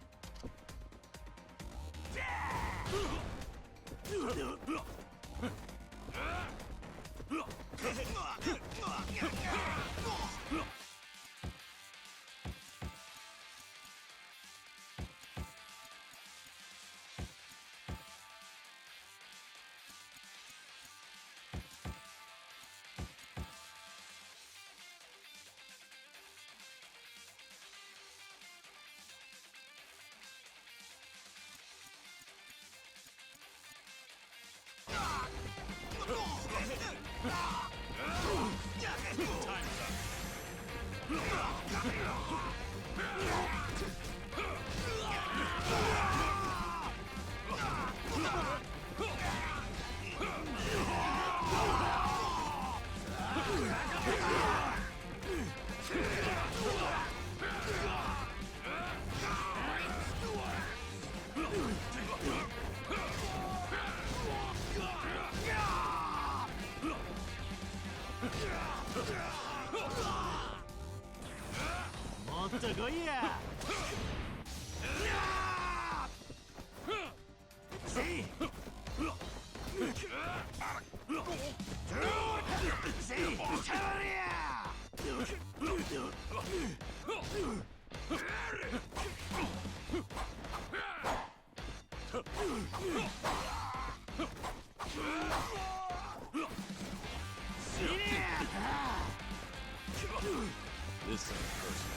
This ain't personal.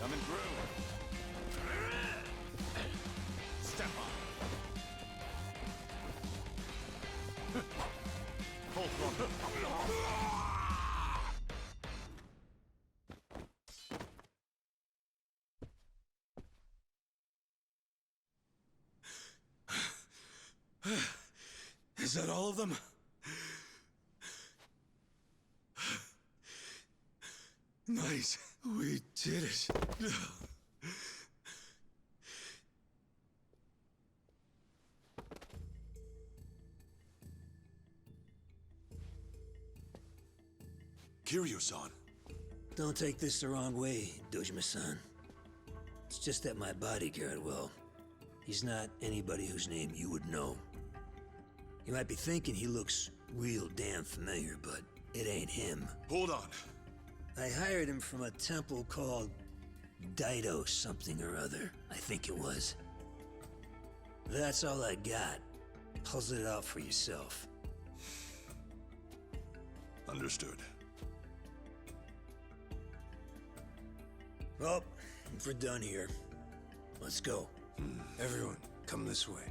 Coming through. Step on. Full throttle. Is that all of them? Nice. We did it. Kiryu-san. Don't take this the wrong way, Dojima-san. It's just that my bodyguard, well, he's not anybody whose name you would know. You might be thinking he looks real damn familiar, but it ain't him. Hold on. I hired him from a temple called Daido something or other, I think it was. That's all I got. Puzzle it out for yourself. Understood. Well, if we're done here, let's go. Everyone, come this way.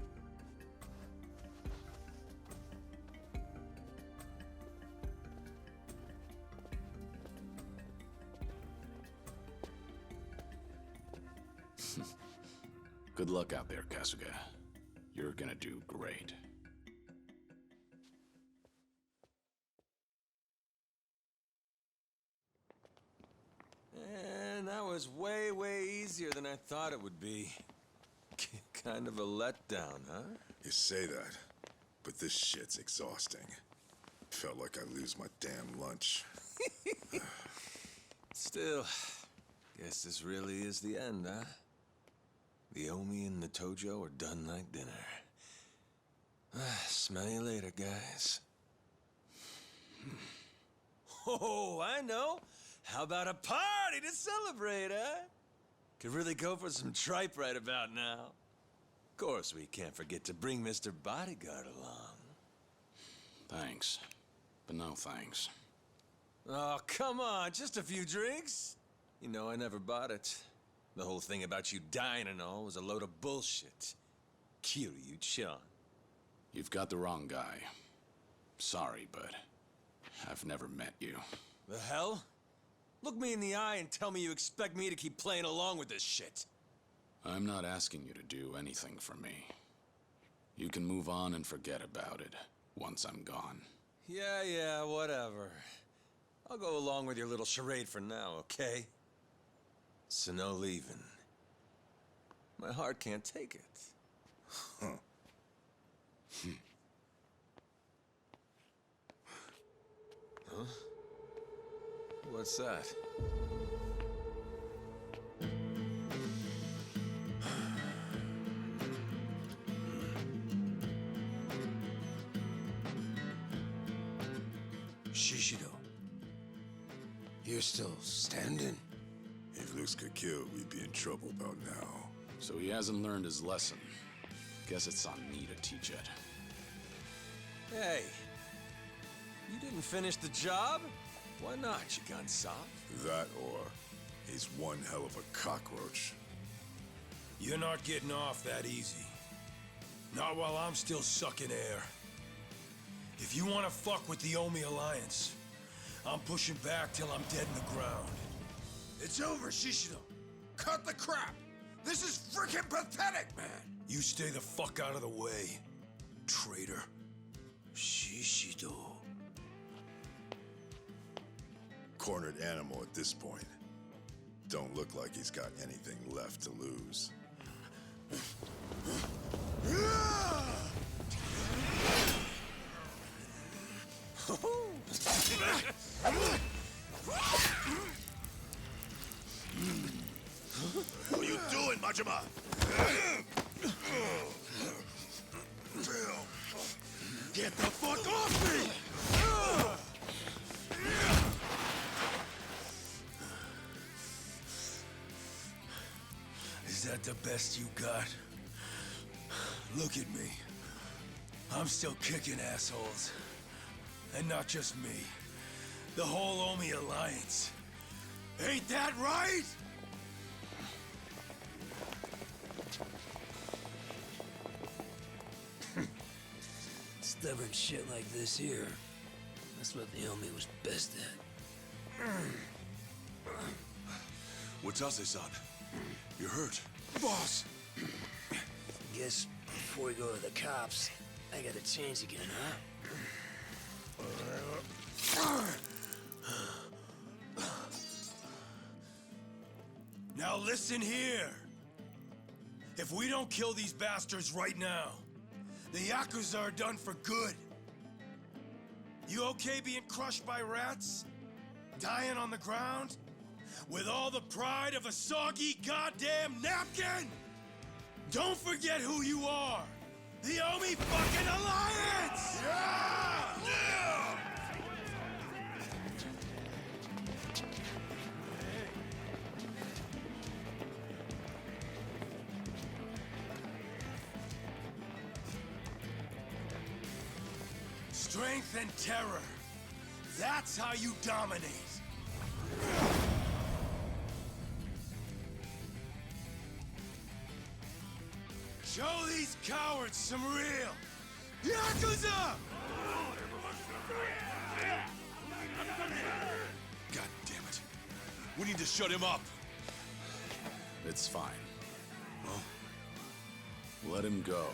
Good luck out there, Kasuga. You're gonna do great. And that was way, way easier than I thought it would be. Kind of a letdown, huh? You say that, but this shit's exhausting. Felt like I lose my damn lunch. Still, guess this really is the end, huh? The Omi and the Tojo are done like dinner. Smell you later, guys. Oh, I know. How about a party to celebrate, huh? Could really go for some tripe right about now. Of course, we can't forget to bring Mr. Bodyguard along. Thanks, but no thanks. Oh, come on, just a few drinks? You know, I never bought it. The whole thing about you dying and all was a load of bullshit. Kiryu-chan. You've got the wrong guy. Sorry, but I've never met you. The hell? Look me in the eye and tell me you expect me to keep playing along with this shit. I'm not asking you to do anything for me. You can move on and forget about it once I'm gone. Yeah, whatever. I'll go along with your little charade for now, okay? So no leaving. My heart can't take it. Huh. Huh? What's that? Shishido. You're still standing? If Lux could kill, we'd be in trouble about now. So he hasn't learned his lesson. Guess it's on me to teach it. Hey, you didn't finish the job? Why not, you gun soft? That or he's one hell of a cockroach. You're not getting off that easy. Not while I'm still sucking air. If you want to fuck with the Omi Alliance, I'm pushing back till I'm dead in the ground. It's over, Shishido. Cut the crap. This is freaking pathetic, man. You stay the fuck out of the way, traitor. Shishido. Cornered animal at this point. Don't look like he's got anything left to lose. What are you doing, Majima? Get the fuck off me! Is that the best you got? Look at me. I'm still kicking assholes. And not just me. The whole Omi Alliance. Ain't that right? Stubborn shit like this here. That's what the Omi was best at. Watase-san, you're hurt. Boss! Guess before we go to the cops, I gotta change again, huh? Now listen here. If we don't kill these bastards right now, the Yakuza are done for good. You okay being crushed by rats? Dying on the ground? With all the pride of a soggy goddamn napkin? Don't forget who you are. The Omi fucking Alliance! Yeah! Yeah! Strength and terror. That's how you dominate. Show these cowards some real Yakuza! God damn it. We need to shut him up. It's fine. Let him go.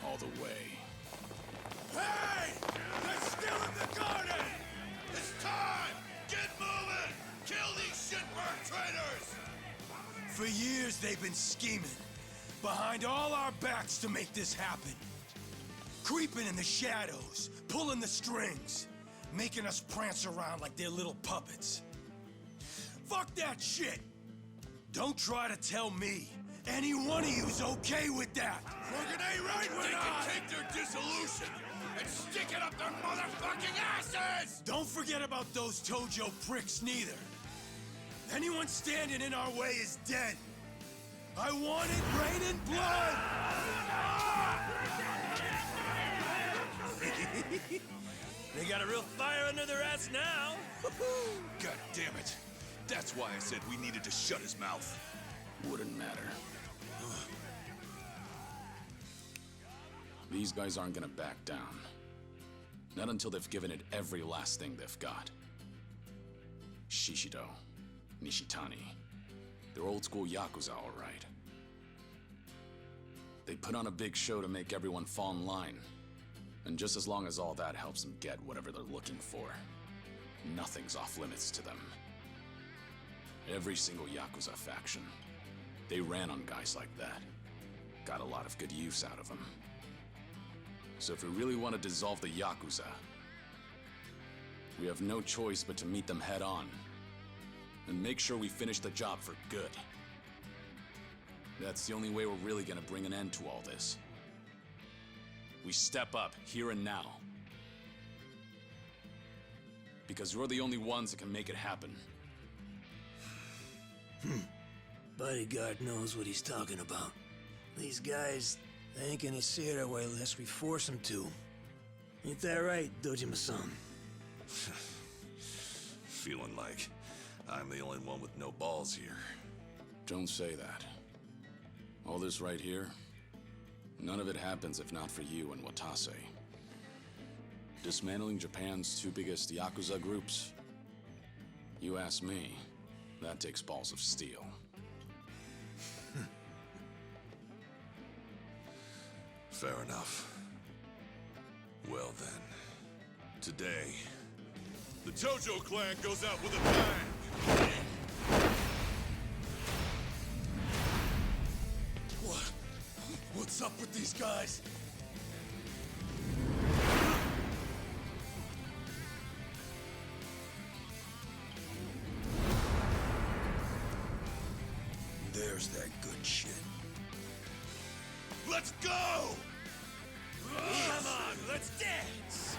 All the way. Hey! They're still in the garden! It's time! Get moving! Kill these shitbird traitors! For years they've been scheming behind all our backs to make this happen. Creeping in the shadows, pulling the strings, making us prance around like they're little puppets. Fuck that shit! Don't try to tell me any one of you's okay with that! Fucking A right with They can take their dissolution and stick it up their motherfucking asses! Don't forget about those Tojo pricks neither. Anyone standing in our way is dead. I want it raining blood! They got a real fire under their ass now. God damn it. That's why I said we needed to shut his mouth. Wouldn't matter. These guys aren't gonna back down. Not until they've given it every last thing they've got. Shishido, Nishitani. They're old-school Yakuza, all right. They put on a big show to make everyone fall in line. And just as long as all that helps them get whatever they're looking for, nothing's off-limits to them. Every single Yakuza faction, they ran on guys like that. Got a lot of good use out of them. So if we really want to dissolve the Yakuza, we have no choice but to meet them head on. And make sure we finish the job for good. That's the only way we're really gonna bring an end to all this. We step up, here and now. Because we're the only ones that can make it happen. Bodyguard knows what he's talking about. These guys, they ain't gonna see it our way unless we force them to. Ain't that right, Dojima-san? Feeling like I'm the only one with no balls here. Don't say that. All this right here, none of it happens if not for you and Watase. Dismantling Japan's two biggest Yakuza groups? You ask me, that takes balls of steel. Fair enough. Well then, today, the Tojo clan goes out with a bang! What's up with these guys? There's that good shit. Let's go! Come on, let's dance!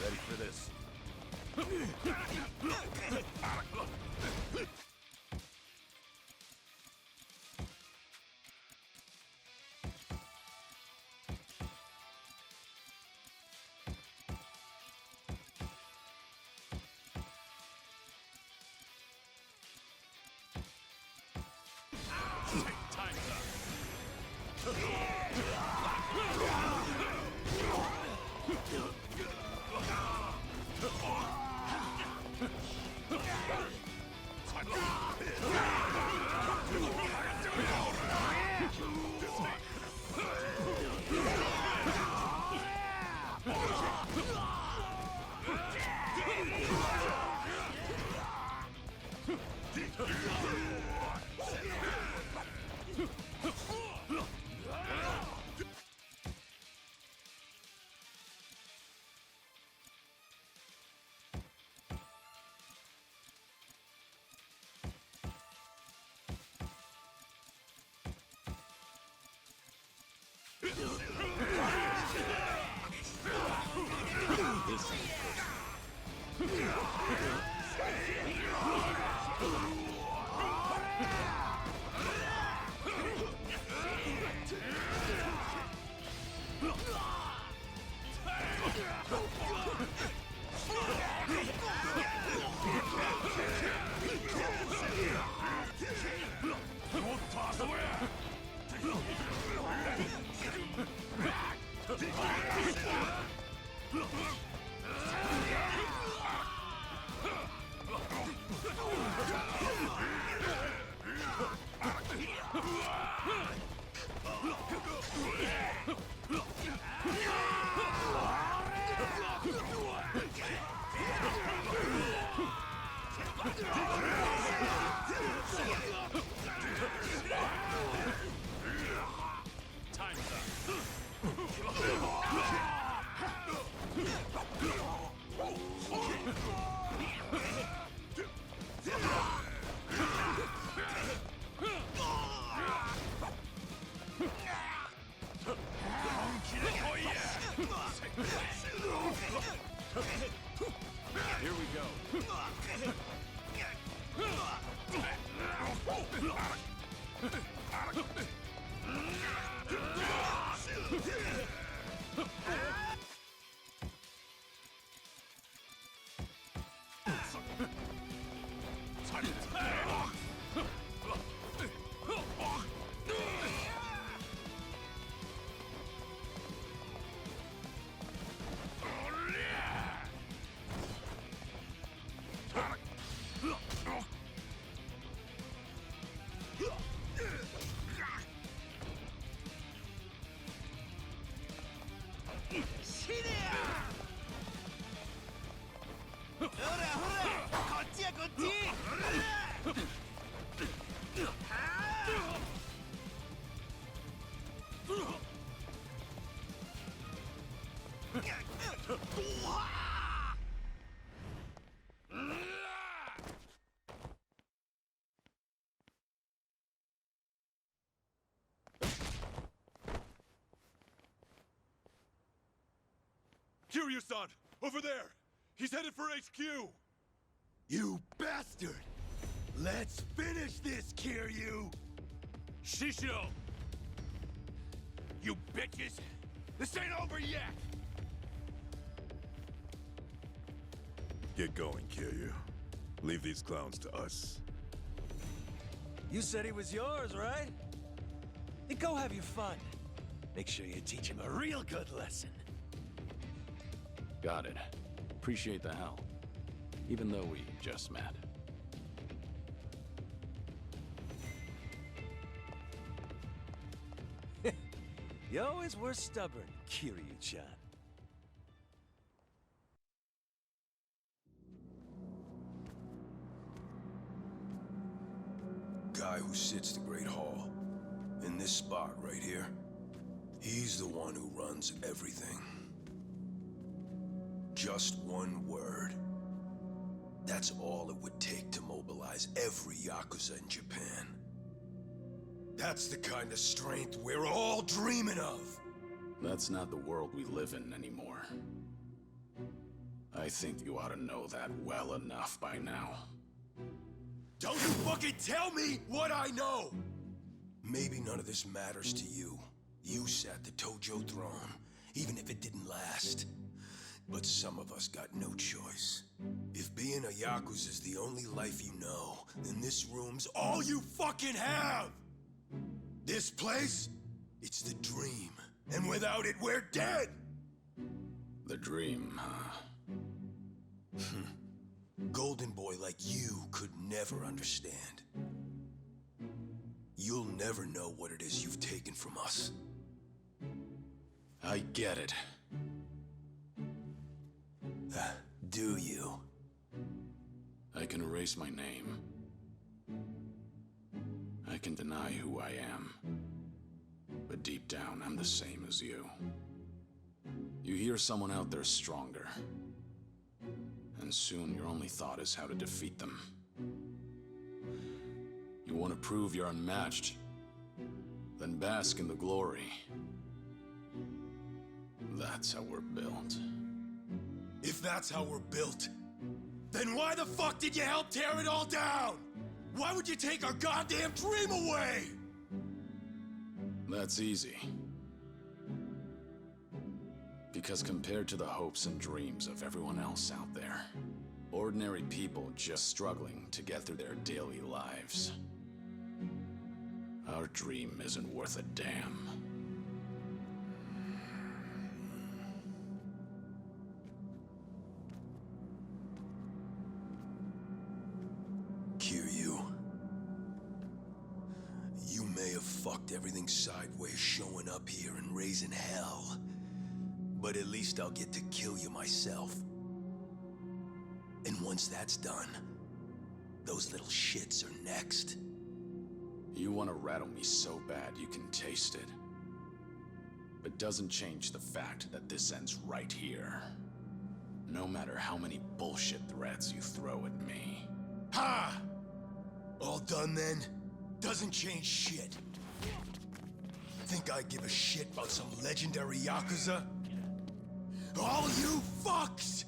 Ready for this? Time's Here we go. Kiryu-san! Over there! He's headed for HQ! You bastard! Let's finish this, Kiryu! Shisho! You bitches! This ain't over yet! Get going, Kiryu. Leave these clowns to us. You said he was yours, right? Then go have your fun. Make sure you teach him a real good lesson. Got it. Appreciate the help. Even though we just met. You always were stubborn, Kiryu-chan. Guy who sits the Great Hall, in this spot right here, he's the one who runs everything. Just one word. That's all it would take to mobilize every Yakuza in Japan. That's the kind of strength we're all dreaming of. That's not the world we live in anymore. I think you ought to know that well enough by now. Don't you fucking tell me what I know! Maybe none of this matters to you. You sat the Tojo throne, even if it didn't last. But some of us got no choice. If being a Yakuza is the only life you know, then this room's all you fucking have! This place, it's the dream. And without it, we're dead! The dream, huh? Golden boy like you could never understand. You'll never know what it is you've taken from us. I get it. Do you? I can erase my name. I can deny who I am. But deep down, I'm the same as you. You hear someone out there stronger. And soon your only thought is how to defeat them. You want to prove you're unmatched? Then bask in the glory. That's how we're built. If that's how we're built, then why the fuck did you help tear it all down? Why would you take our goddamn dream away? That's easy. Because compared to the hopes and dreams of everyone else out there, ordinary people just struggling to get through their daily lives, our dream isn't worth a damn. Kiryu, you may have fucked everything sideways showing up here and raising hell, but at least I'll get to kill you myself. And once that's done, those little shits are next. You want to rattle me so bad you can taste it. But doesn't change the fact that this ends right here. No matter how many bullshit threats you throw at me. Ha! All done then? Doesn't change shit. Think I give a shit about some legendary Yakuza? All you fucks!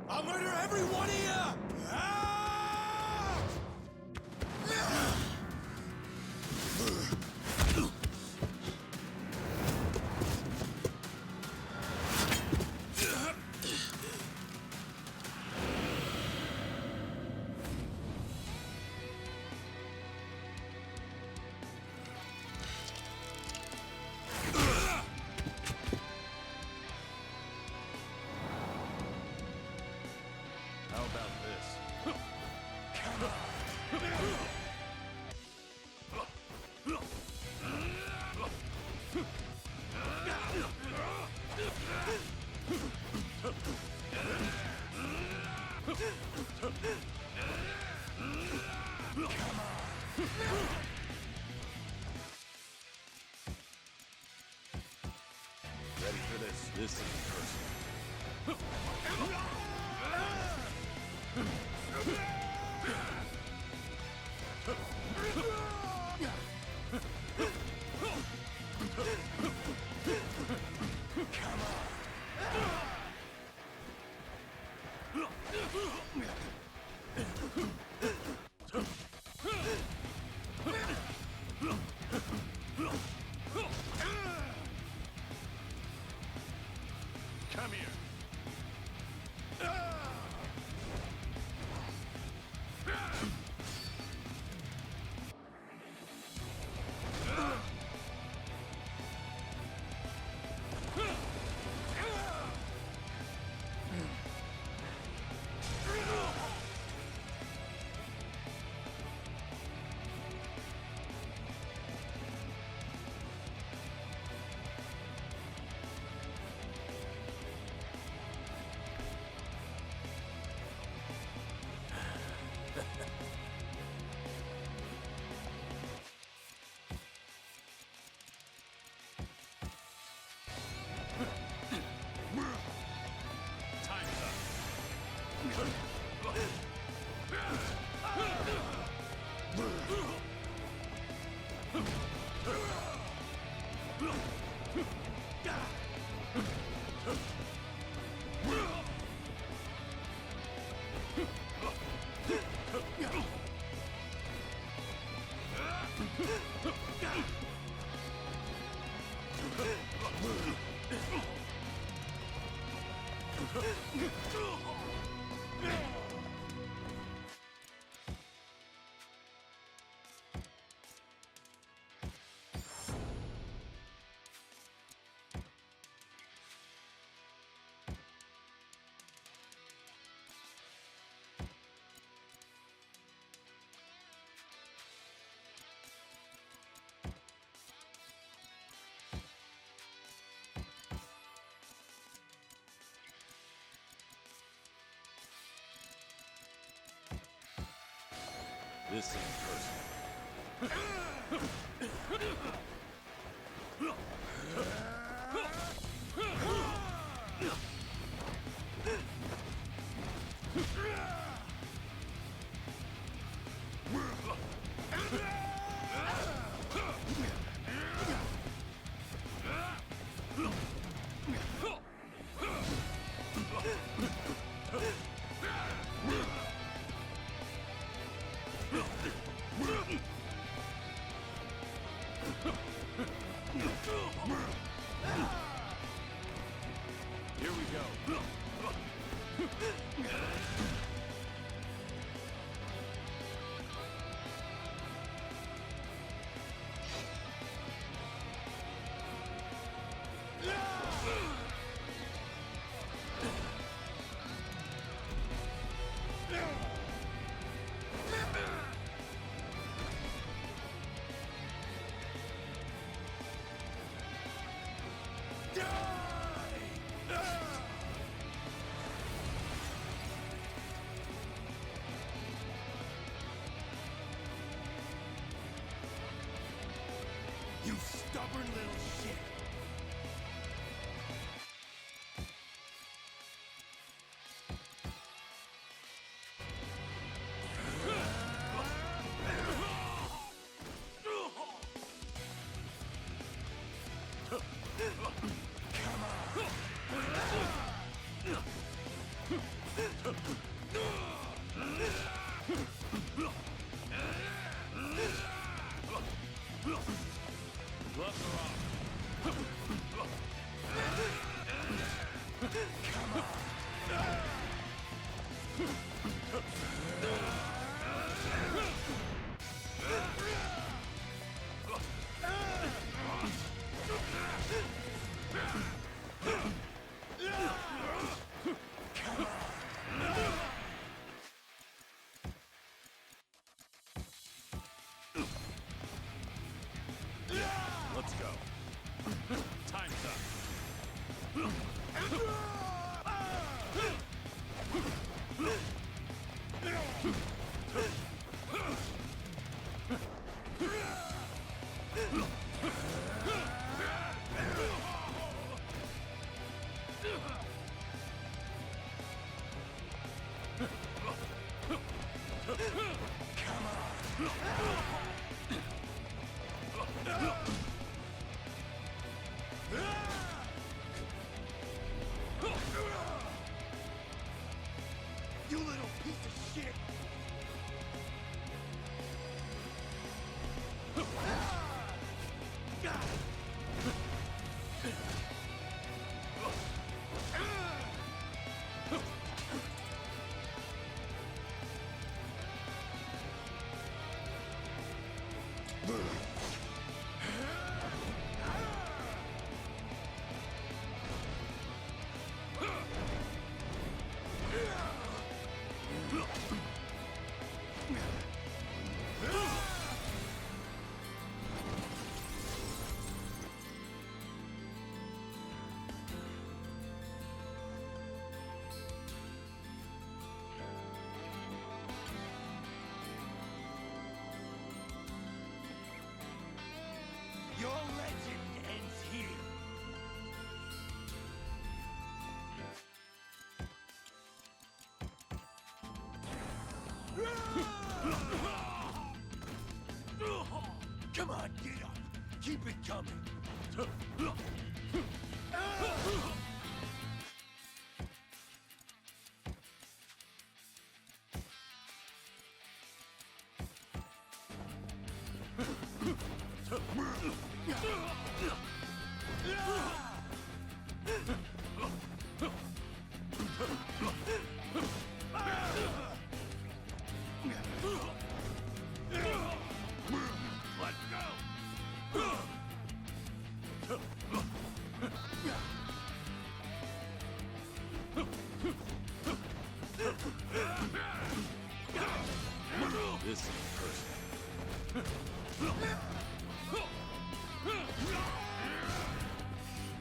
I'll murder every one of you! Ah! How about this? Ready for this? This is personal. Come here. This ain't personal. You stubborn little shit! Let's go. Time's up. You little piece of shit! Your legend ends here. Come on, get up. Keep it coming. This is personal.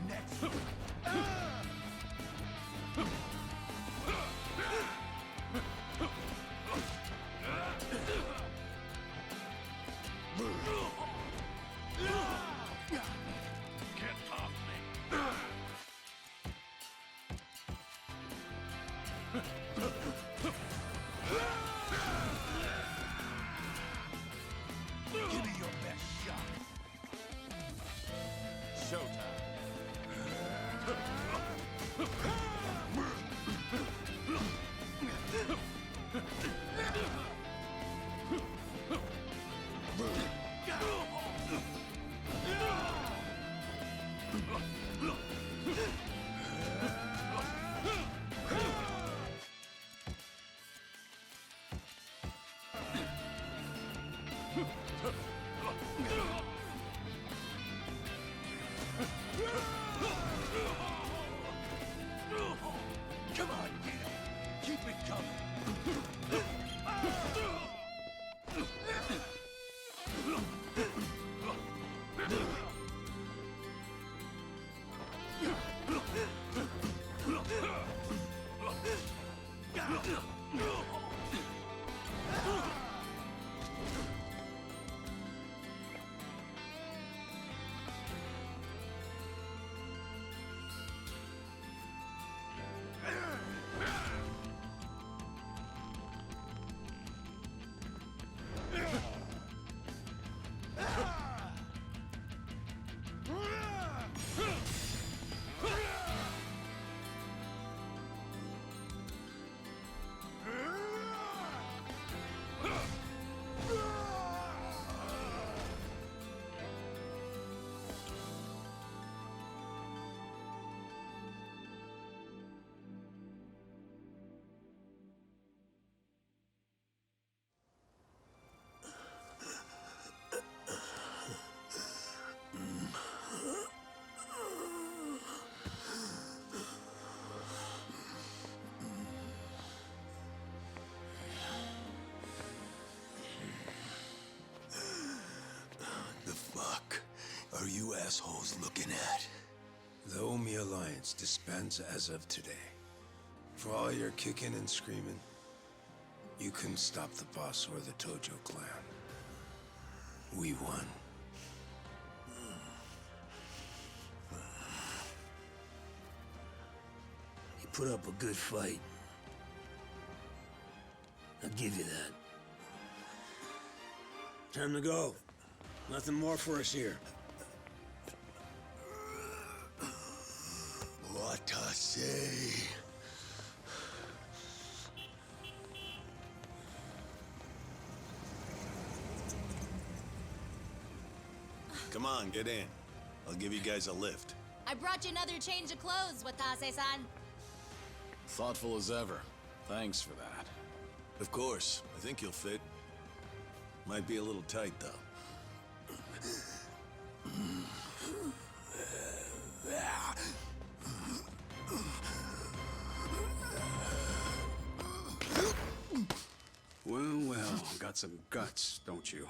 Next. Can't top me. Give me your best shot. Showtime. Come on, get up. Keep it coming. assholes looking at? The Omi Alliance disbands as of today. For all your kicking and screaming, you couldn't stop the boss or the Tojo clan. We won. You put up a good fight. I'll give you that. Time to go. Nothing more for us here. What I say? Come on, get in. I'll give you guys a lift. I brought you another change of clothes, Watase-san. Thoughtful as ever. Thanks for that. Of course, I think you'll fit. Might be a little tight, though. Well, got some guts, don't you?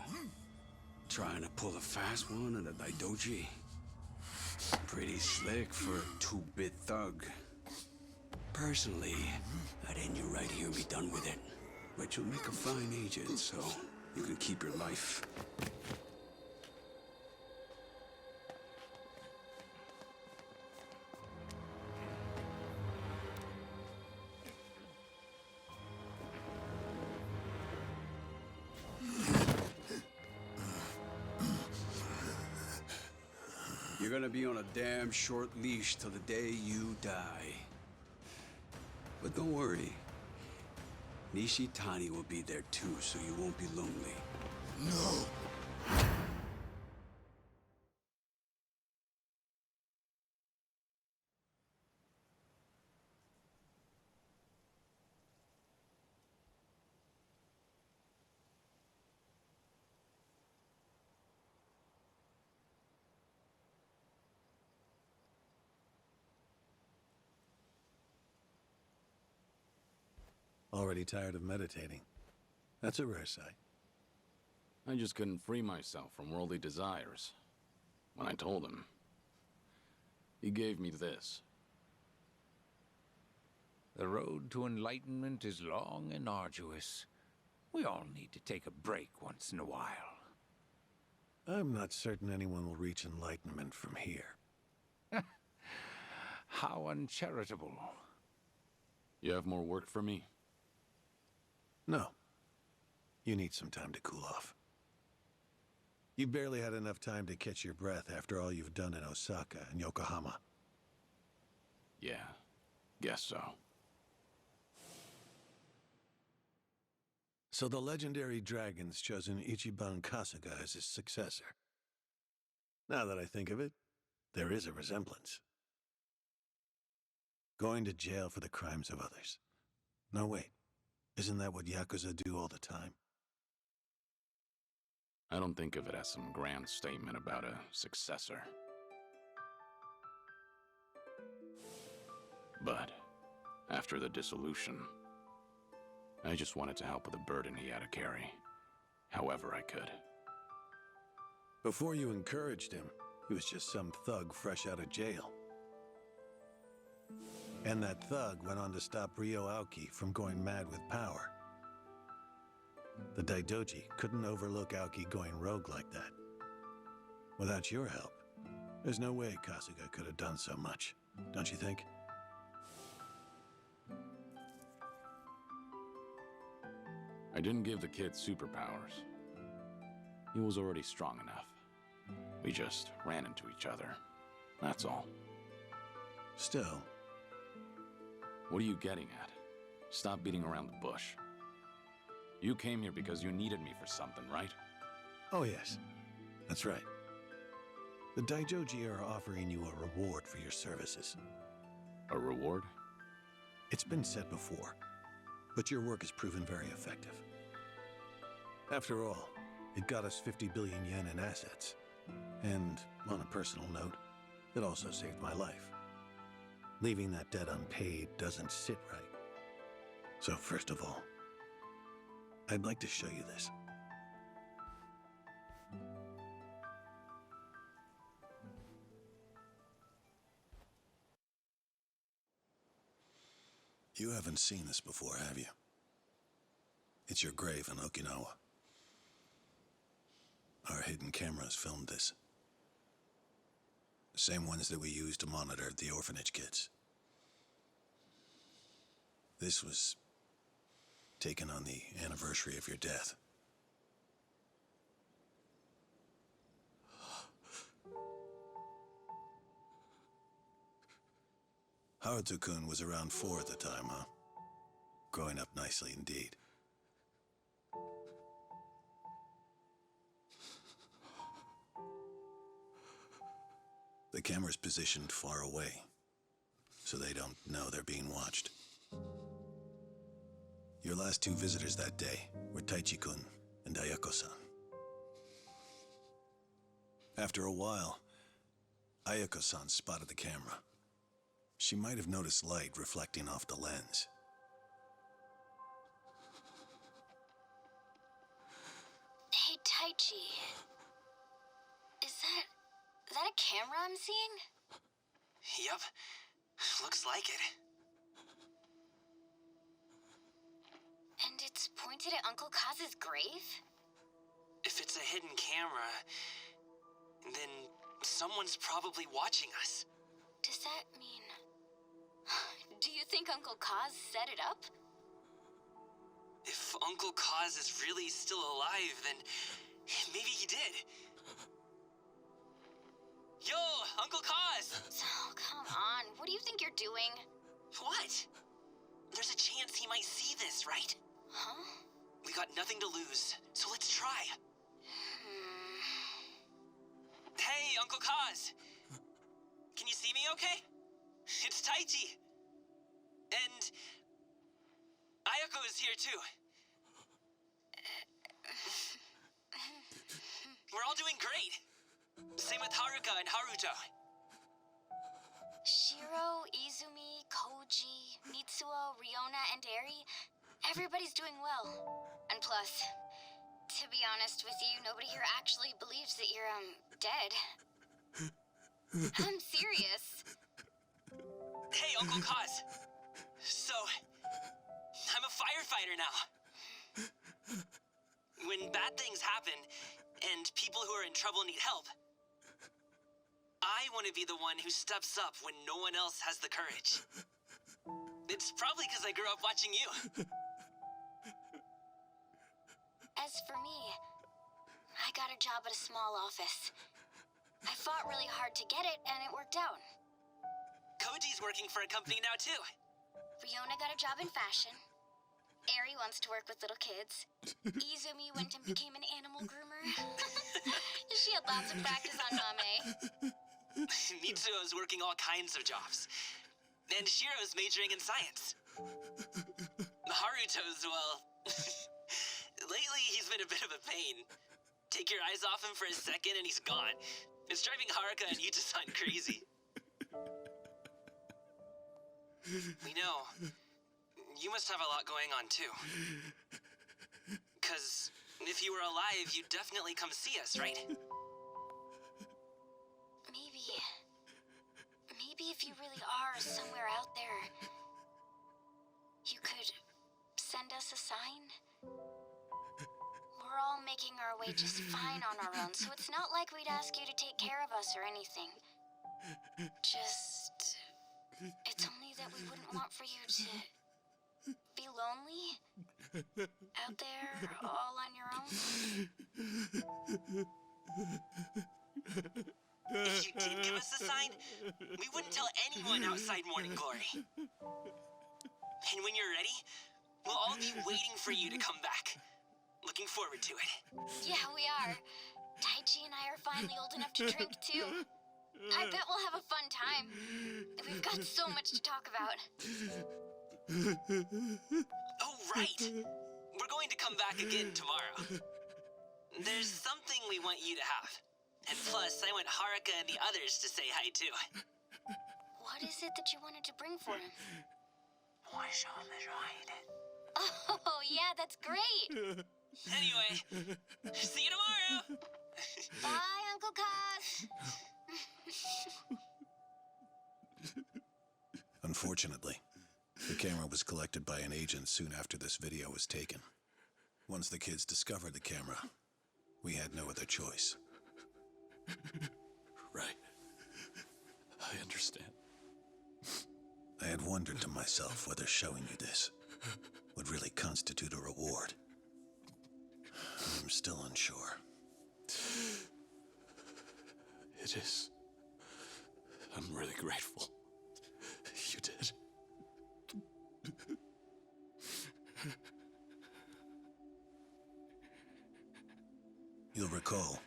Trying to pull a fast one at a Daidoji. Pretty slick for a two-bit thug. Personally, I'd end you right here and be done with it. But you'll make a fine agent, so you can keep your life. You're gonna be on a damn short leash till the day you die. But don't worry. Nishitani will be there too, so you won't be lonely. No! Already tired of meditating. That's a rare sight. I just couldn't free myself from worldly desires. When I told him, he gave me this. The road to enlightenment is long and arduous. We all need to take a break once in a while. I'm not certain anyone will reach enlightenment from here. How uncharitable. You have more work for me? No. You need some time to cool off. You barely had enough time to catch your breath after all you've done in Osaka and Yokohama. Yeah, guess so. So the legendary dragon's chosen Ichiban Kasuga as his successor. Now that I think of it, there is a resemblance. Going to jail for the crimes of others. No, wait. Isn't that what Yakuza do all the time? I don't think of it as some grand statement about a successor. But after the dissolution, I just wanted to help with the burden he had to carry, however I could. Before you encouraged him, he was just some thug fresh out of jail. And that thug went on to stop Ryo Aoki from going mad with power. The Daidoji couldn't overlook Aoki going rogue like that. Without your help, there's no way Kasuga could have done so much, don't you think? I didn't give the kid superpowers. He was already strong enough. We just ran into each other. That's all. Still. What are you getting at? Stop beating around the bush. You came here because you needed me for something, right? Oh yes, that's right. The Daijoji are offering you a reward for your services. A reward? It's been said before, but your work has proven very effective. After all, it got us 50 billion yen in assets. And, on a personal note, it also saved my life. Leaving that debt unpaid doesn't sit right. So first of all, I'd like to show you this. You haven't seen this before, have you? It's your grave in Okinawa. Our hidden cameras filmed this. The same ones that we used to monitor the orphanage kids. This was taken on the anniversary of your death. Haruto-kun was around 4 at the time, huh? Growing up nicely indeed. The camera's positioned far away, so they don't know they're being watched. Your last 2 visitors that day were Taichi-kun and Ayako-san. After a while, Ayako-san spotted the camera. She might have noticed light reflecting off the lens. Hey, Taichi. Is that a camera I'm seeing? Yup. Looks like it. And it's pointed at Uncle Kaz's grave? If it's a hidden camera, then someone's probably watching us. Does that mean... Do you think Uncle Kaz set it up? If Uncle Kaz is really still alive, then maybe he did. Yo, Uncle Kaz! Oh, come on. What do you think you're doing? What? There's a chance he might see this, right? Huh? We got nothing to lose, so let's try. Hey, Uncle Kaz! Can you see me okay? It's Taichi! And... Ayako is here too. We're all doing great. Same with Haruka and Haruto. Shiro, Izumi, Koji, Mitsuo, Riona, and Eri, everybody's doing well. And plus, to be honest with you, nobody here actually believes that you're, dead. I'm serious. Hey, Uncle Kaz. So, I'm a firefighter now. When bad things happen, and people who are in trouble need help, I want to be the one who steps up when no one else has the courage. It's probably because I grew up watching you. As for me, I got a job at a small office. I fought really hard to get it, and it worked out. Koji's working for a company now, too. Riona got a job in fashion. Eri wants to work with little kids. Izumi went and became an animal groomer. She had lots of practice on Mame. Mitsuo's working all kinds of jobs. And Shiro's majoring in science. Haruto's, well... lately, he's been a bit of a pain. Take your eyes off him for a second and he's gone. It's driving Haruka and Yuta-san crazy. We know. You must have a lot going on, too. 'Cause if you were alive, you'd definitely come see us, right? Maybe if you really are somewhere out there, you could send us a sign? We're all making our way just fine on our own, so it's not like we'd ask you to take care of us or anything. Just... it's only that we wouldn't want for you to be lonely out there all on your own. If you did give us a sign, we wouldn't tell anyone outside Morning Glory. And when you're ready, we'll all be waiting for you to come back. Looking forward to it. Yeah, we are. Taichi and I are finally old enough to drink, too. I bet we'll have a fun time. We've got so much to talk about. Oh, right! We're going to come back again tomorrow. There's something we want you to have. And plus, I want Haruka and the others to say hi, too. What is it that you wanted to bring for him? Oh, yeah, that's great! Anyway, see you tomorrow! Bye, Uncle Kaz! Unfortunately, The camera was collected by an agent soon after this video was taken. Once the kids discovered the camera, we had no other choice. Right. I understand. I had wondered to myself whether showing you this would really constitute a reward. I'm still unsure. It is. I'm really grateful. You did. You'll recall,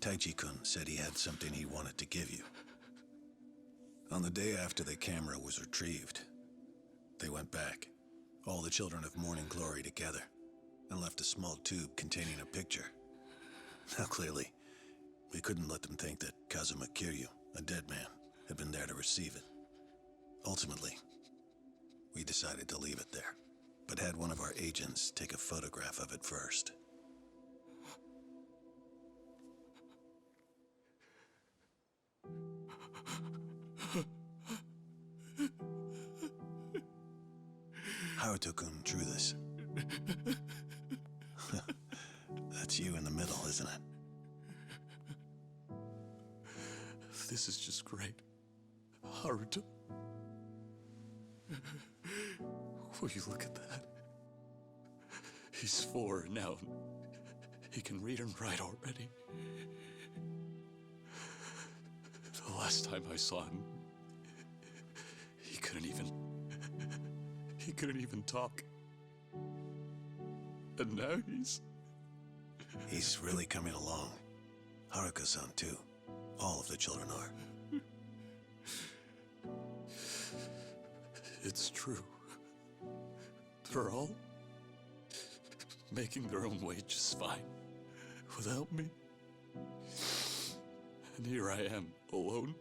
Taichi-kun said he had something he wanted to give you. On the day after the camera was retrieved, they went back, all the children of Morning Glory together, and left a small tube containing a picture. Now clearly, we couldn't let them think that Kazama Kiryu, a dead man, had been there to receive it. Ultimately, we decided to leave it there, but had one of our agents take a photograph of it first. Haruto-kun drew this. That's you in the middle, isn't it? This is just great. Haruto. Will you look at that? He's 4 now. He can read and write already. The last time I saw him, he couldn't even talk. And now He's really coming along. Haruka-san too. All of the children are. It's true. They're all making their own way just fine without me. And here I am, alone.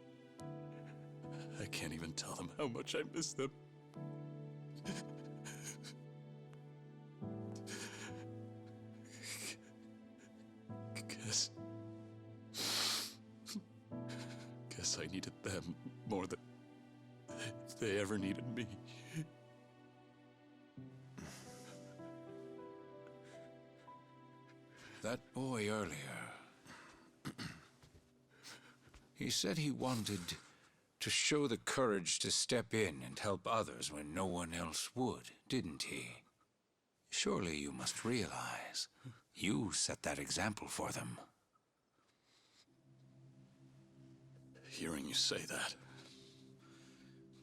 I can't even tell them how much I miss them. Guess I needed them more than they ever needed me. That boy earlier, he said he wanted to show the courage to step in and help others when no one else would, didn't he? Surely you must realize you set that example for them. Hearing you say that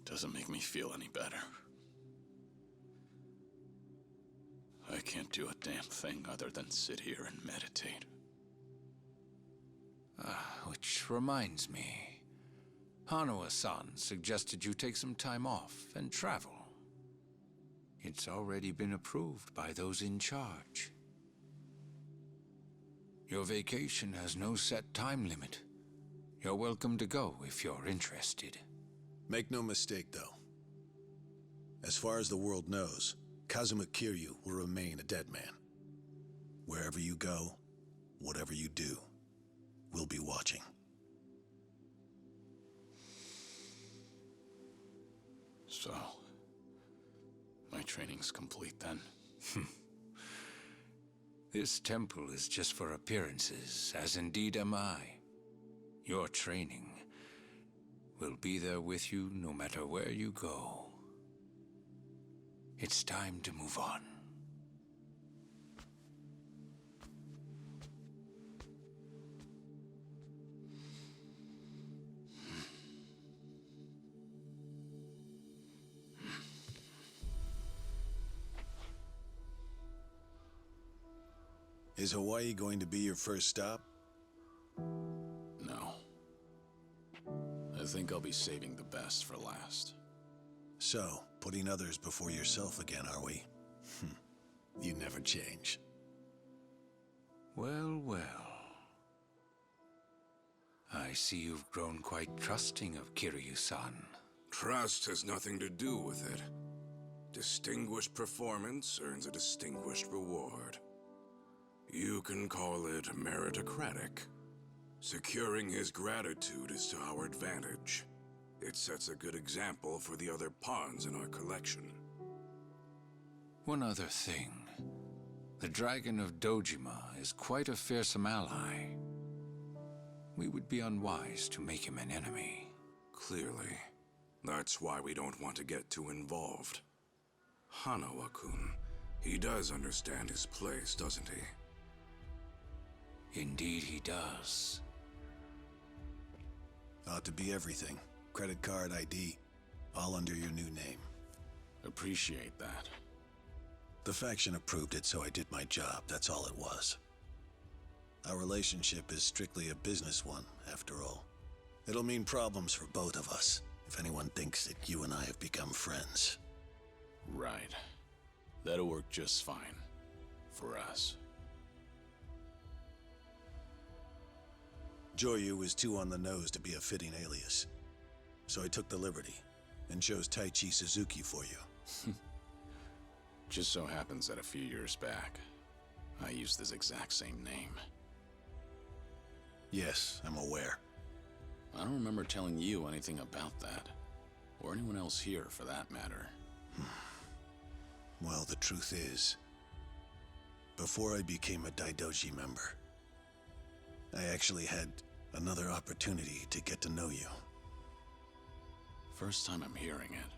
doesn't make me feel any better. I can't do a damn thing other than sit here and meditate. Which reminds me, Hanawa-san suggested you take some time off and travel. It's already been approved by those in charge. Your vacation has no set time limit. You're welcome to go if you're interested. Make no mistake, though. As far as the world knows, Kazama Kiryu will remain a dead man. Wherever you go, whatever you do, we'll be watching. So, my training's complete then? This temple is just for appearances, as indeed am I. Your training will be there with you no matter where you go. It's time to move on. Is Hawaii going to be your first stop? No. I think I'll be saving the best for last. So, putting others before yourself again, are we? You never change. Well, well. I see you've grown quite trusting of Kiryu-san. Trust has nothing to do with it. Distinguished performance earns a distinguished reward. You can call it meritocratic. Securing his gratitude is to our advantage. It sets a good example for the other pawns in our collection. One other thing. The Dragon of Dojima is quite a fearsome ally. We would be unwise to make him an enemy. Clearly. That's why we don't want to get too involved. Hanawa-kun, he does understand his place, doesn't he? Indeed he does. Ought to be everything. Credit card, ID, all under your new name. Appreciate that. The faction approved it, so I did my job. That's all it was. Our relationship is strictly a business one, after all. It'll mean problems for both of us, if anyone thinks that you and I have become friends. Right. That'll work just fine. For us. Joyu was too on the nose to be a fitting alias. So I took the liberty, and chose Taichi Suzuki for you. Just so happens that a few years back, I used this exact same name. Yes, I'm aware. I don't remember telling you anything about that. Or anyone else here, for that matter. Well, the truth is, before I became a Daidoji member, I actually had another opportunity to get to know you. First time I'm hearing it.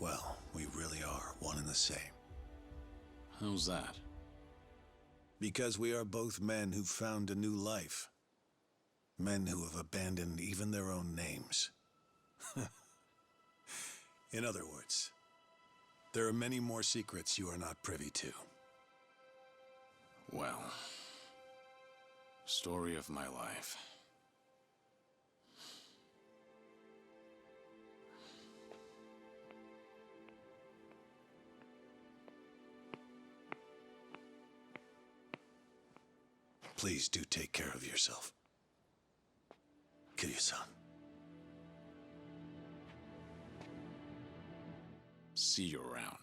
Well, we really are one and the same. How's that? Because we are both men who've found a new life. Men who have abandoned even their own names. In other words, there are many more secrets you are not privy to. Well, story of my life. Please do take care of yourself. Kiryu-san. See you around.